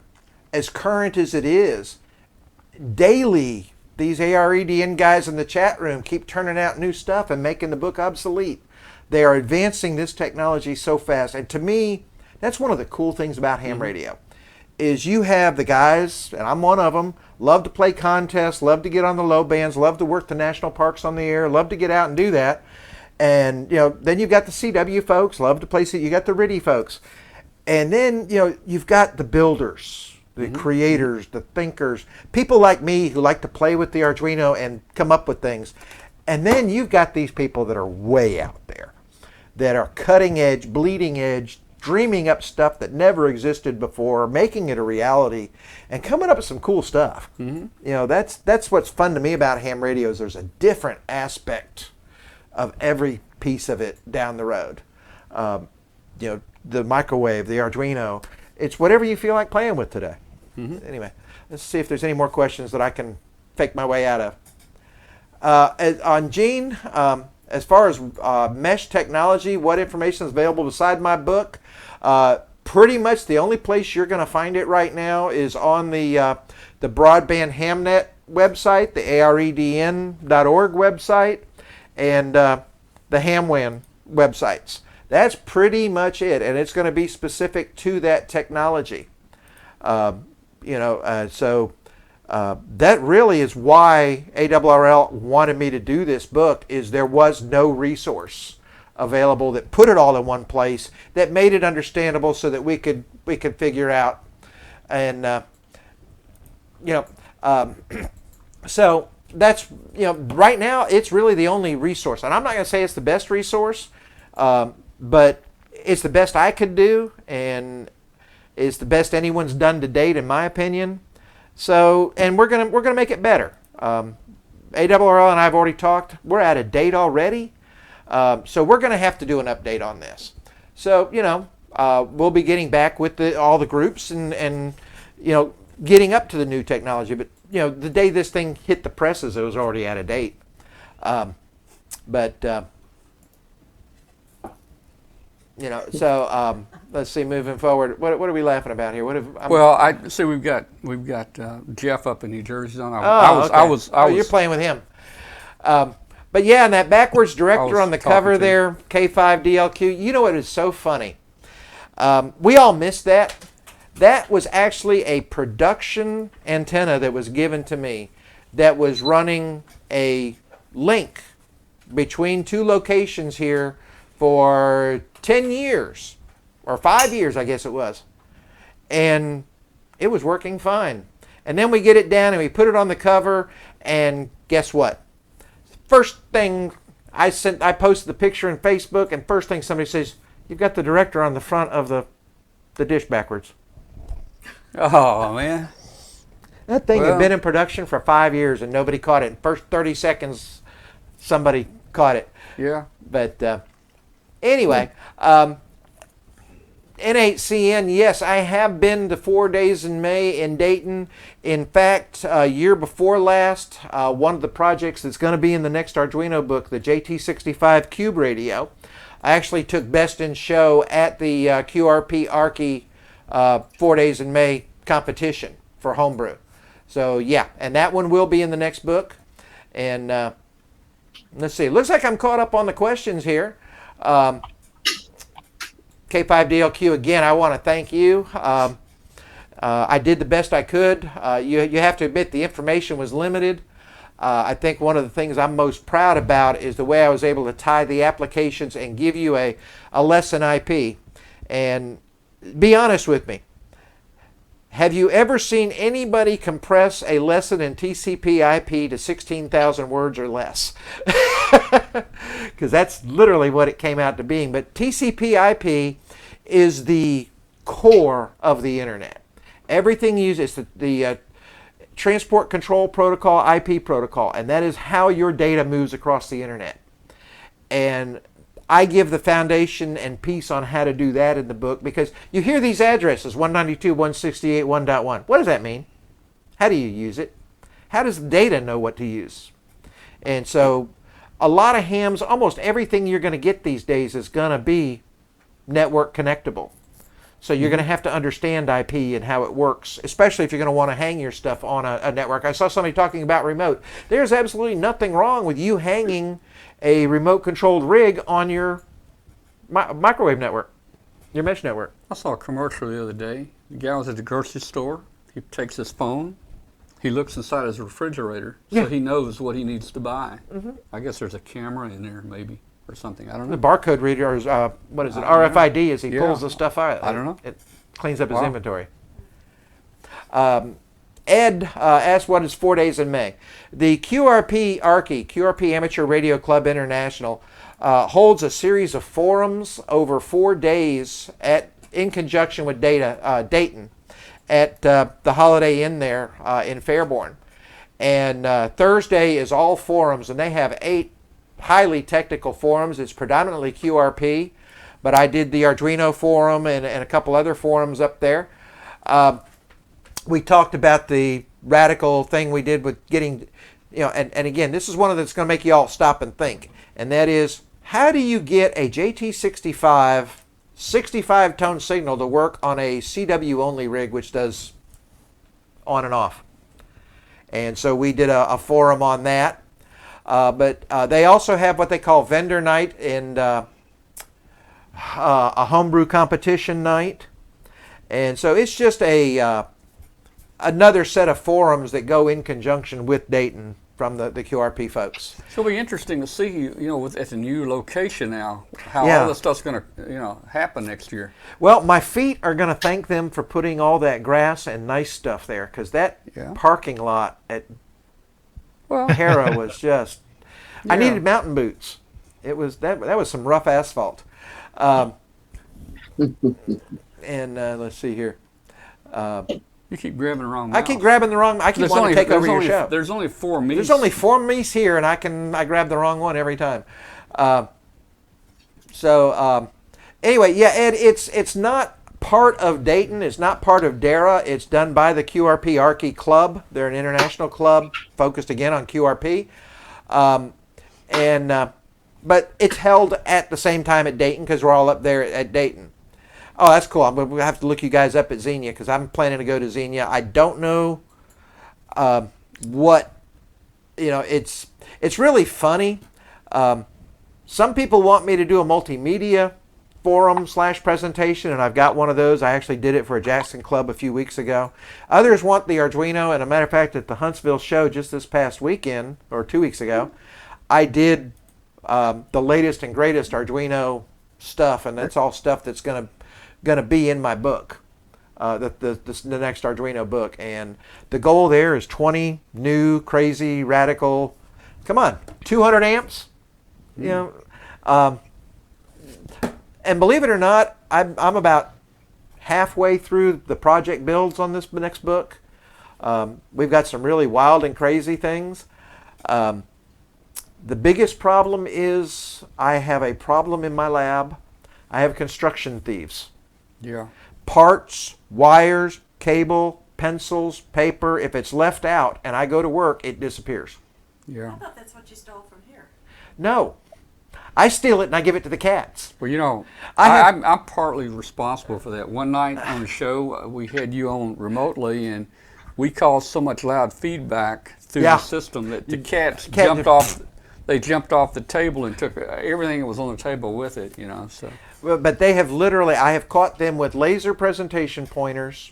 as current as it is, daily, these AREDN guys in the chat room keep turning out new stuff and making the book obsolete. They are advancing this technology so fast. And to me, that's one of the cool things about ham radio, is you have the guys, and I'm one of them, love to play contests, love to get on the low bands, love to work the national parks on the air, love to get out and do that. And, then you've got the CW folks, love to play, you got the RIDI folks. And then, you've got the builders, the creators, the thinkers, people like me who like to play with the Arduino and come up with things. And then you've got these people that are way out there, that are cutting edge, bleeding edge, dreaming up stuff that never existed before, making it a reality, and coming up with some cool stuff. That's what's fun to me about ham radios. There's a different aspect of every piece of it down the road. The microwave, the Arduino, it's whatever you feel like playing with today. Anyway, let's see if there's any more questions that I can fake my way out of. On Gene, as far as mesh technology, what information is available beside my book, pretty much the only place you're going to find it right now is on the Broadband Hamnet website, the AREDN.org website, and the HamWAN websites. That's pretty much it, and it's going to be specific to that technology. So that really is why ARRL wanted me to do this book, is there was no resource available that put it all in one place, that made it understandable so that we could figure out. And so that's, right now it's really the only resource, and I'm not going to say it's the best resource, but it's the best I could do, and it's the best anyone's done to date, in my opinion. So, and we're gonna make it better. ARRL and I have already talked. We're out of date already, so we're gonna have to do an update on this. So, we'll be getting back with all the groups and getting up to the new technology. But the day this thing hit the presses, it was already out of date. So let's see. Moving forward, what are we laughing about here? Well, I see we've got Jeff up in New Jersey on. You're playing with him. But yeah, and that backwards director on the cover there, K5DLQ. You know what is so funny? We all missed that. That was actually a production antenna that was given to me, that was running a link between two locations here for 10 years, or 5 years, I guess it was. And it was working fine. And then we get it down and we put it on the cover, and guess what? First thing I posted the picture in Facebook, and first thing somebody says, you've got the director on the front of the dish backwards. Oh, man. That thing had been in production for 5 years and nobody caught it. In the first 30 seconds, somebody caught it. Yeah. But anyway, N8CN, yes, I have been to 4 days in May in Dayton. In fact, year before last, one of the projects that's going to be in the next Arduino book, the JT65KUB radio, I actually took Best in Show at the QRP ARRL 4 days in May competition for homebrew. So yeah, and that one will be in the next book. And let's see, looks like I'm caught up on the questions here. K5DLQ, again, I want to thank you. I did the best I could. You have to admit the information was limited. I think one of the things I'm most proud about is the way I was able to tie the applications and give you a lesson IP. And be honest with me. Have you ever seen anybody compress a lesson in TCP/IP to 16,000 words or less? Because that's literally what it came out to being. But TCP/IP is the core of the internet. Everything uses the Transport Control Protocol, IP protocol, and that is how your data moves across the internet. And I give the foundation and piece on how to do that in the book, because you hear these addresses, 192.168.1.1. What does that mean? How do you use it? How does the data know what to use? And so a lot of hams, almost everything you're going to get these days is going to be network connectable. So you're going to have to understand IP and how it works, especially if you're going to want to hang your stuff on a network. I saw somebody talking about remote. There's absolutely nothing wrong with you hanging a remote-controlled rig on your microwave network, your mesh network. I saw a commercial the other day. The guy was at the grocery store. He takes his phone. He looks inside his refrigerator, so he knows what he needs to buy. I guess there's a camera in there, maybe, or something. I don't know. The barcode reader is, what is it, RFID, as he pulls the stuff out. I don't know. It cleans up his inventory. Ed asked what is 4 days in May. The QRP ARRL, QRP Amateur Radio Club International, holds a series of forums over 4 days in conjunction with Dayton at the Holiday Inn there in Fairborn. And Thursday is all forums, and they have 8 highly technical forums. It's predominantly QRP, but I did the Arduino forum and a couple other forums up there. We talked about the radical thing we did with getting, and again, this is one of that's going to make you all stop and think, and that is, how do you get a JT65 65-tone signal to work on a CW-only rig, which does on and off? And so we did a forum on that. But they also have what they call vendor night and a homebrew competition night. And so it's just another set of forums that go in conjunction with Dayton from the QRP folks. So it'll be interesting to see, at the new location now, how all this stuff's going to, happen next year. Well, my feet are going to thank them for putting all that grass and nice stuff there, because that parking lot at Hera was just, I needed mountain boots. It was that was some rough asphalt. And let's see here. You keep grabbing the wrong mouse. I keep grabbing the wrong. I keep wanting to take over your show. There's only 4 me's. There's only 4 me's here, and I grab the wrong one every time. Anyway, yeah, Ed, it's not part of Dayton. It's not part of DARA. It's done by the QRP ARRL Club. They're an international club focused again on QRP, but it's held at the same time at Dayton because we're all up there at Dayton. Oh, that's cool. I'm going to have to look you guys up at Xenia because I'm planning to go to Xenia. I don't know what, it's really funny. Some people want me to do a multimedia forum / presentation, and I've got one of those. I actually did it for a Jackson Club a few weeks ago. Others want the Arduino, and a matter of fact, at the Huntsville show just this past weekend, or 2 weeks ago, I did the latest and greatest Arduino stuff, and that's all stuff that's going to be in my book, the next Arduino book. And the goal there is 20 new, crazy, radical, come on, 200 amps. And believe it or not, I'm about halfway through the project builds on this next book. We've got some really wild and crazy things. The biggest problem is I have a problem in my lab. I have construction thieves. Yeah. Parts, wires, cable, pencils, paper. If it's left out and I go to work, it disappears. Yeah. I thought that's what you stole from here. No. I steal it and I give it to the cats. Well, you know, I'm I'm partly responsible for that. One night on the show, we had you on remotely, and we caused so much loud feedback through the system that the cats jumped off. They jumped off the table and took everything that was on the table with it. You know, so. But they have literally, I have caught them with laser presentation pointers,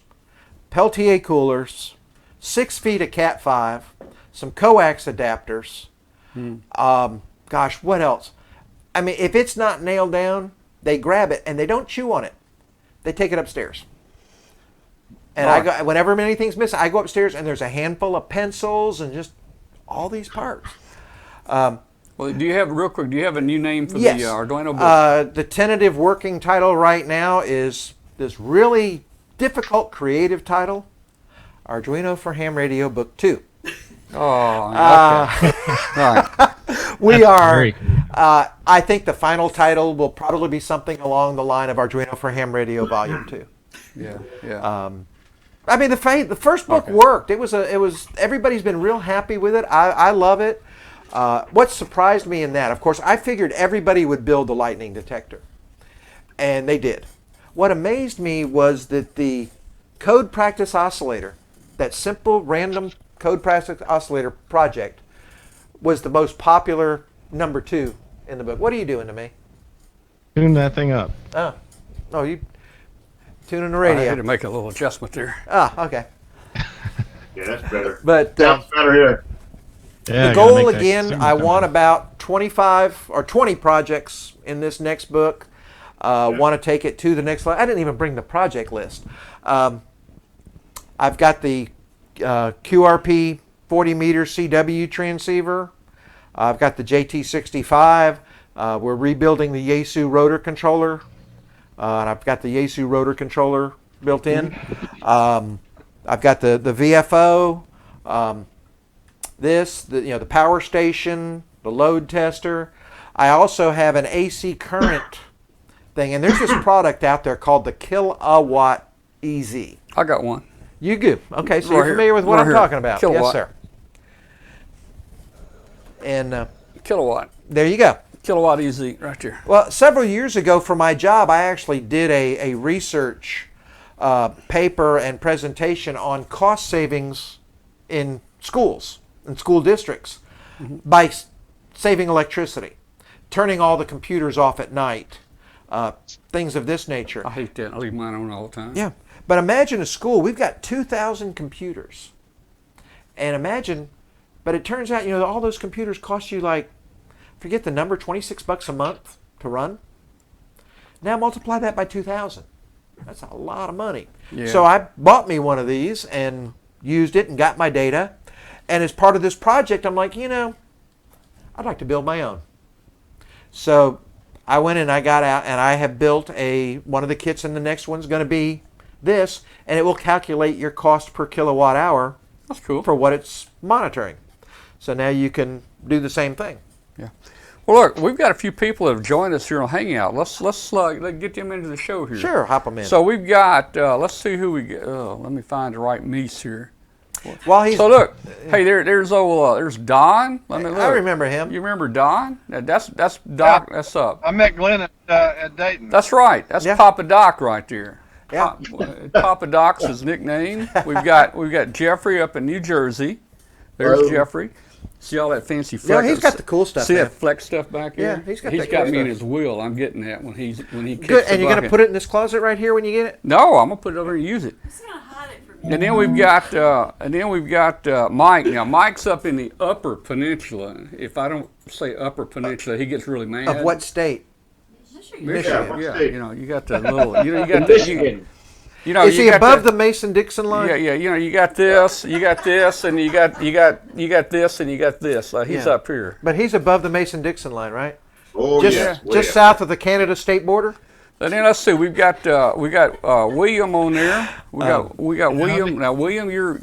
Peltier coolers, 6 feet of Cat 5, some coax adapters. Gosh, what else? I mean, if it's not nailed down, they grab it and they don't chew on it. They take it upstairs. And I go, whenever anything's missing, I go upstairs and there's a handful of pencils and just all these parts. Well, do you have, real quick, do you have a new name for Yes. the Arduino book? The tentative working title right now is this really difficult creative title, Arduino for Ham Radio Book 2. Oh, okay. All right. We are, very cool. I think the final title will probably be something along the line of Arduino for Ham Radio Volume 2. Yeah, yeah. I mean, the first book worked. It was everybody's been real happy with it. I love it. What surprised me in that, of course, I figured everybody would build the lightning detector, and they did. What amazed me was that the code practice oscillator, that simple random code practice oscillator project, was the most popular number 2 in the book. What are you doing to me? Tune that thing up. Oh, you tuning the I radio. had to make a little adjustment there. Okay. Yeah, that's better. But Sounds better here. Yeah, the gotta goal make that again, consumer I want content. about 25 or 20 projects in this next book. Want to take it to the next level. I didn't even bring the project list. I've got the QRP 40 meter CW transceiver. I've got the JT65. We're rebuilding the Yaesu rotor controller. And I've got the Yaesu rotor controller built in. I've got the VFO. The power station, the load tester. I also have an AC current thing, and there's this product out there called the Kilowatt EZ. I got one. You do? Okay, so Right you're here. familiar with what Right I'm here. talking about. Kilowatt. Yes, sir. And Kilowatt. there you go. Kilowatt easy right there. Well, several years ago for my job, I actually did a research paper and presentation on cost savings in schools and school districts by saving electricity, turning all the computers off at night, things of this nature. I hate that. I leave mine on all the time. Yeah, but imagine a school. We've got 2,000 computers, and imagine, but it turns out all those computers cost you forget the number, $26 a month to run. Now multiply that by 2,000. That's a lot of money. Yeah. So I bought me one of these and used it and got my data. And as part of this project, I'm like, I'd like to build my own. So I went and I got out and I have built one of the kits, and the next one's going to be this, and it will calculate your cost per kilowatt hour. That's cool. For what it's monitoring. So now you can do the same thing. Yeah. Well, look, we've got a few people that have joined us here on Hangout. Let's get them into the show here. Sure, hop them in. So we've got. Let's see who we get. Let me find the right Mies here. So look, hey, there's Don. Let me look. I remember him. You remember Don? That's Doc. Yeah. That's up. I met Glenn at Dayton. That's right. That's Yeah. Papa Doc right there. Yeah. Papa Doc's his nickname. We've got Jeffrey up in New Jersey. There's Hello. Jeffrey. See all that fancy flex? Yeah, he's got the cool stuff. See man. that flex stuff back Yeah, here? he's got He's that got cool me in stuff. his wheel. I'm getting that when he kicks Good. the And you're going bucket. to put it in this closet right here when you get it? No, I'm gonna put it over and use it. Who's gonna hide it from you? And then we've got Mike. Now Mike's up in the Upper Peninsula. If I don't say Upper Peninsula, he gets really mad. Of what state? Michigan? what Yeah, state? you got the little. You got the. Michigan. Is he above the Mason-Dixon line? Yeah. You got this, and you got this, and you got this. He's Yeah. up here. But he's above the Mason-Dixon line, right? Oh, Just yes. way just up. south of the Canada state border? And then let's see, we got William on there. We got William. Now William, you're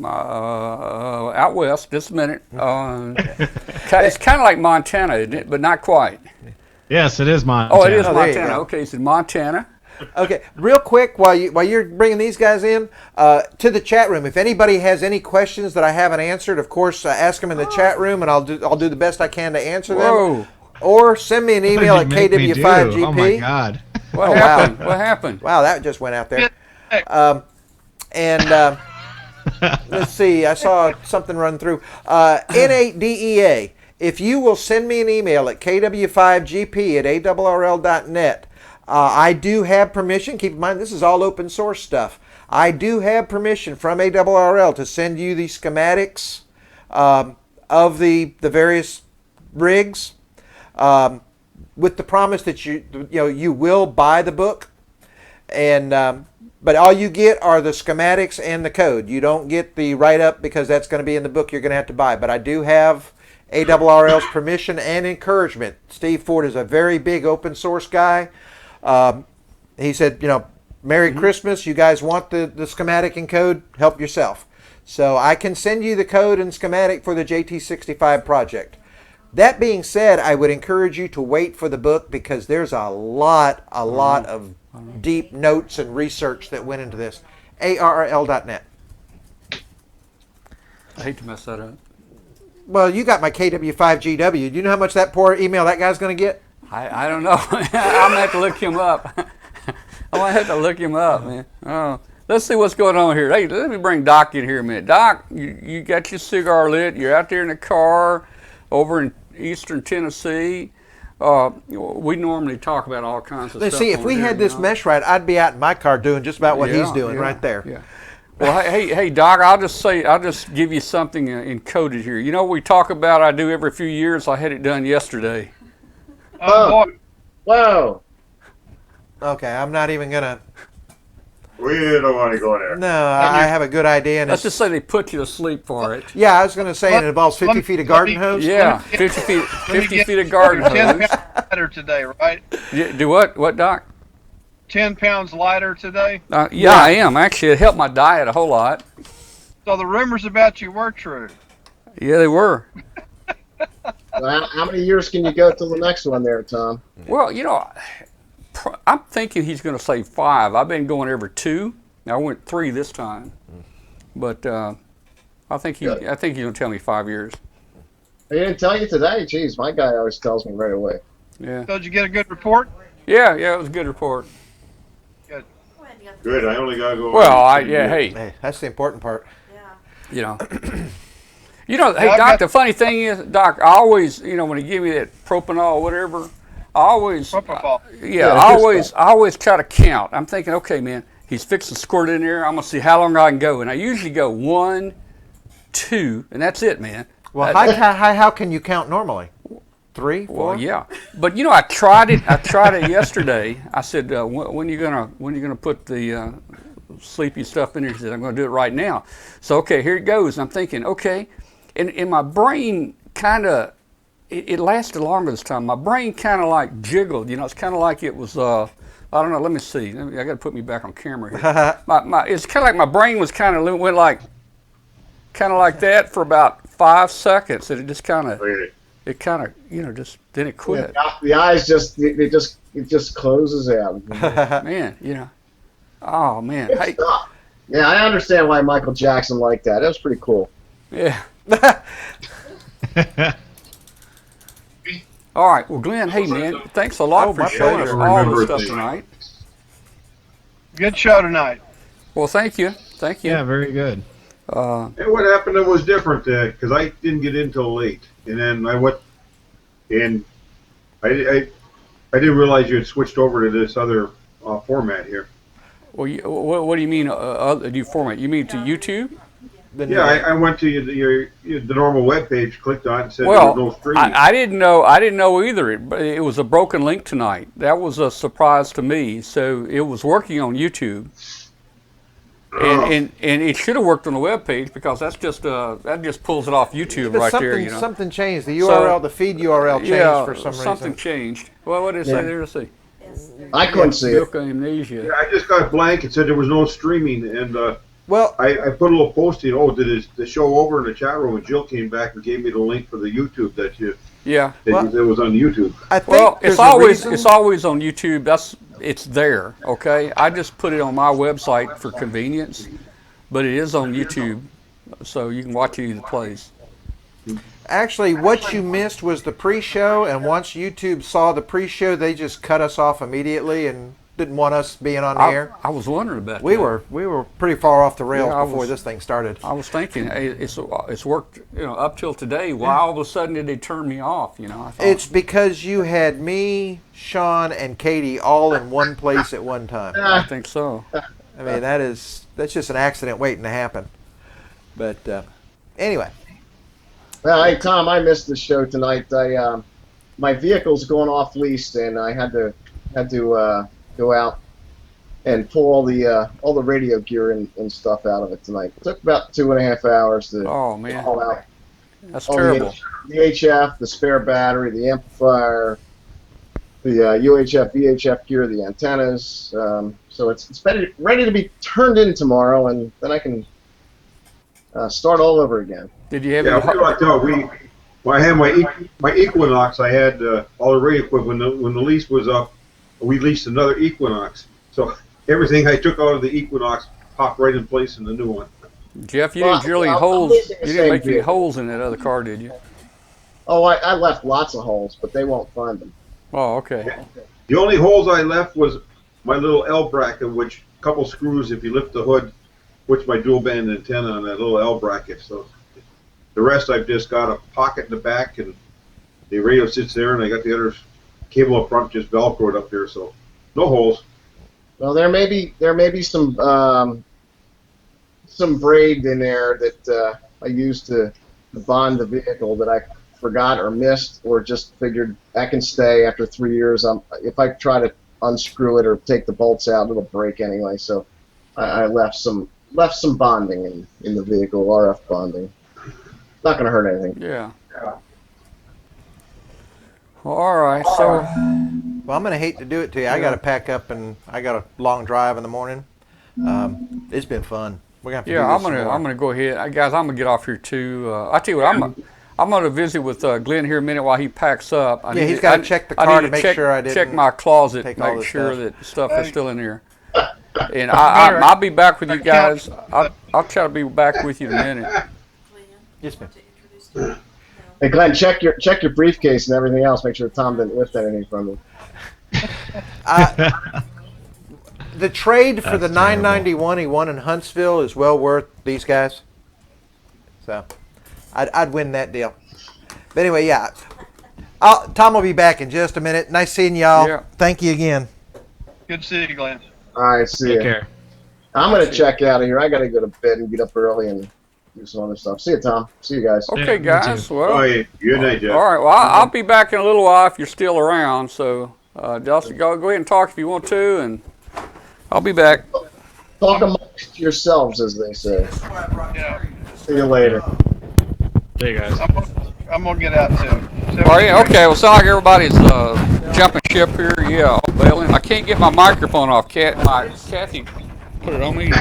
out west. Just a minute. It's kind of like Montana, isn't it? But not quite. Yes, it is Montana. Oh, it is Montana. Okay, it's in Montana. Okay, real quick, while you're bringing these guys in, to the chat room. If anybody has any questions that I haven't answered, of course, ask them in the chat room, and I'll do the best I can to answer them. Or send me an email at KW5GP. Oh my God! What happened? What happened? Wow, that just went out there. Let's see, I saw something run through. N8DEA. If you will send me an email at KW5GP@ARRL.net, I do have permission. Keep in mind, this is all open source stuff. I do have permission from ARRL to send you the schematics of the various rigs, with the promise that you will buy the book, and but all you get are the schematics and the code. You don't get the write-up because that's going to be in the book you're going to have to buy. But I do have ARRL's permission and encouragement. Steve Ford is a very big open source guy. He said, Merry Christmas. You guys want the schematic and code? Help yourself. So I can send you the code and schematic for the JT65 project. That being said, I would encourage you to wait for the book because there's a lot of deep notes and research that went into this. ARRL.net. I hate to mess that up. Well, you got my KW5GW. Do you know how much that poor email that guy's going to get? I don't know. I'm going to have to look him up. I'm going to have to look him up, man. Oh. Let's see what's going on here. Hey, let me bring Doc in here a minute. Doc, you got your cigar lit. You're out there in the car over in eastern Tennessee. We normally talk about all kinds of stuff. See, if we had this mesh right, I'd be out in my car doing just about what he's doing right there. Yeah. Well, hey, Doc, I'll just give you something encoded here. You know what we talk about I do every few years? I had it done yesterday. Oh, wow. Okay, I'm not even going to... We don't want to go there. No, I have a good idea. And let's just say they put you to sleep for it. Yeah, I was going to say it involves 50 feet of garden hose. Yeah, 50 feet of garden hose. 10 pounds lighter today, right? Yeah, do what? What, Doc? 10 pounds lighter today. Yeah, I am. Actually, it helped my diet a whole lot. So the rumors about you were true. Yeah, they were. Well, how many years can you go till the next one there, Tom? Well, I'm thinking he's going to say 5. I've been going every 2. Now, I went 3 this time. But I think he's going to tell me 5 years. He didn't tell you today? Jeez, my guy always tells me right away. Yeah. So did you get a good report? Yeah, it was a good report. Good, I only got to go... Well, hey. That's the important part. Yeah. Hey, Doc, the funny thing is, Doc, I always, when he give me that propanol or whatever, I always try to count. I'm thinking, okay, man, he's fixing to squirt in there. I'm going to see how long I can go. And I usually go 1, 2, and that's it, man. Well, how can you count normally? 3, 4? Well, yeah. But, I tried it. I tried it yesterday. I said, when you gonna put the sleepy stuff in there? He said, I'm going to do it right now. So, okay, here it goes. I'm thinking, okay. And my brain kind of, it lasted longer this time. My brain kind of like jiggled. It's kind of like it was, I don't know, let me see. I got to put me back on camera here. It's kind of like my brain was went like that for about 5 seconds. And it just kind of, just, then it quit. Yeah, the eyes it just closes out. Man, oh, man. Hey. Stuff. Yeah, I understand why Michael Jackson liked that. That was pretty cool. Yeah. All right. Well, Glenn, hey, man, thanks a lot for showing us all the stuff tonight. Good show tonight. Well, thank you. Thank you. Yeah, very good. And what happened that was different, because I didn't get in till late. And then I went, and I didn't realize you had switched over to this other format here. Well, what do you mean, new format? You mean to YouTube? Yeah, I went to the normal web page, clicked on it, and said there was no streaming. I didn't know either. It was a broken link tonight. That was a surprise to me. So it was working on YouTube. And it should have worked on the web page because that's just that just pulls it off YouTube right there. You know, something changed. The URL, the feed URL changed for some reason. Something changed. Well, what did it say there to see? I couldn't see it. Amnesia. Yeah, I just got blank. It said there was no streaming, and well, I put a little posting. Oh, did the show over in the chat room? And Jill came back and gave me the link for the YouTube that you. Yeah. It was on YouTube. I think it's always on YouTube. It's there. Okay. I just put it on my website for convenience, but it is on YouTube, so you can watch it either place. Actually, what you missed was the pre-show, and once YouTube saw the pre-show, they just cut us off immediately and didn't want us being on the air. I was wondering about that. We were pretty far off the rails before this thing started. I was thinking, hey, it's worked, up till today. Why all of a sudden did they turn me off? I thought, it's because you had me, Sean, and Katie all in one place at one time. I think so. I mean, that's just an accident waiting to happen. But anyway. Well, hey Tom, I missed the show tonight. My vehicle's going off lease, and I had to go out and pull all the radio gear and stuff out of it tonight. It took about 2.5 hours to pull out. That's terrible. The HF, the spare battery, the amplifier, the UHF, VHF gear, the antennas. So it's ready to be turned in tomorrow, and then I can start all over again. Did you have? Yeah, I had my Equinox. I had all the radio equipment. When the lease was up, we leased another Equinox. So everything I took out of the Equinox popped right in place in the new one. Jeff, you didn't drill any holes. You didn't make any holes in that other car, did you? Oh, I left lots of holes, but they won't find them. Oh, okay. The only holes I left was my little L bracket, which a couple screws, if you lift the hood, puts my dual band antenna on that little L bracket. So the rest I've just got a pocket in the back, and the radio sits there, and I got the other cable up front just velcroed up there, so no holes. Well, there may be some braid in there that I used to bond the vehicle that I forgot or missed, or just figured that can stay after 3 years. If I try to unscrew it or take the bolts out, it'll break anyway. So I left some bonding in the vehicle, RF bonding. Not going to hurt anything. Yeah. Well, all right. So, well, I'm going to hate to do it to you. I got to pack up, and I got a long drive in the morning. It's been fun. We're gonna have to do this I'm gonna go ahead, guys. I'm gonna get off here too. I tell you what, I'm gonna visit with Glenn here a minute while he packs up. He's got to check the car to make sure I didn't check my closet, make sure that stuff is still in here. And I'll be back with you guys. I'll try to be back with you in a minute. Yes, ma'am. Hey Glenn, check your briefcase and everything else. Make sure Tom didn't lift anything from you. The trade for the 991 he won in Huntsville is well worth these guys. So, I'd win that deal. But anyway, yeah. Tom will be back in just a minute. Nice seeing y'all. Yeah. Thank you again. Good to see you, Glenn. All right, see you. Take care. I'm going to check out of here. I got to go to bed and get up early and do some other stuff. See you, Tom. See you guys. Okay, guys. Well, good night, Jeff. All right. Well, I'll be back in a little while if you're still around. So, just go ahead and talk if you want to, and I'll be back. Talk amongst yourselves, as they say. Yeah. See you later. See you guys. I'm gonna get out too. Oh, yeah, okay. Well, sound like everybody's jumping ship here. Yeah, bailing. I can't get my microphone off. Kathy put it on me.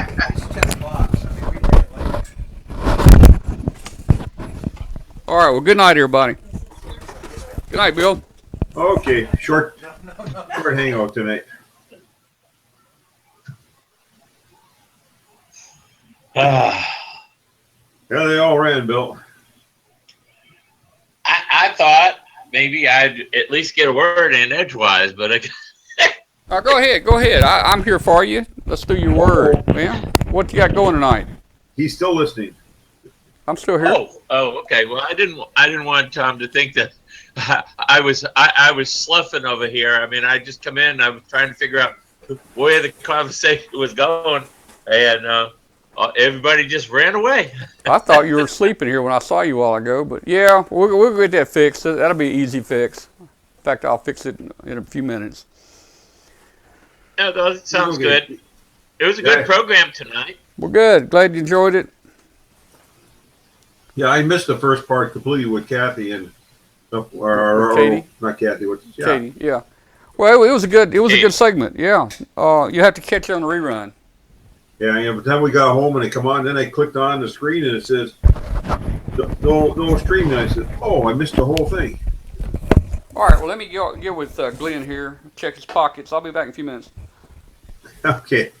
All right. Well, good night, everybody. Good night, Bill. Okay, short hangout tonight. Yeah, they all ran, Bill. I thought maybe I'd at least get a word in edgewise, but Go ahead. I'm here for you. Let's do your word, man. What you got going tonight? He's still listening. I'm still here. Oh, okay. Well, I didn't want Tom to think that I was sloughing over here. I mean, I just come in and I was trying to figure out where the conversation was going, and everybody just ran away. I thought you were sleeping here when I saw you a while ago, but yeah, we'll get that fixed. That'll be an easy fix. In fact, I'll fix it in a few minutes. No, that sounds good. It was a good program tonight. Well, good. Glad you enjoyed it. Yeah, I missed the first part completely with Kathy and Katie? Not Kathy. Yeah. Katie, yeah. Well, it was a good segment. Yeah. You have to catch it on the rerun. Yeah, yeah. By the time we got home and it come on, then I clicked on the screen and it says no stream. And I said, oh, I missed the whole thing. All right. Well, let me get with Glenn here. Check his pockets. I'll be back in a few minutes. Okay.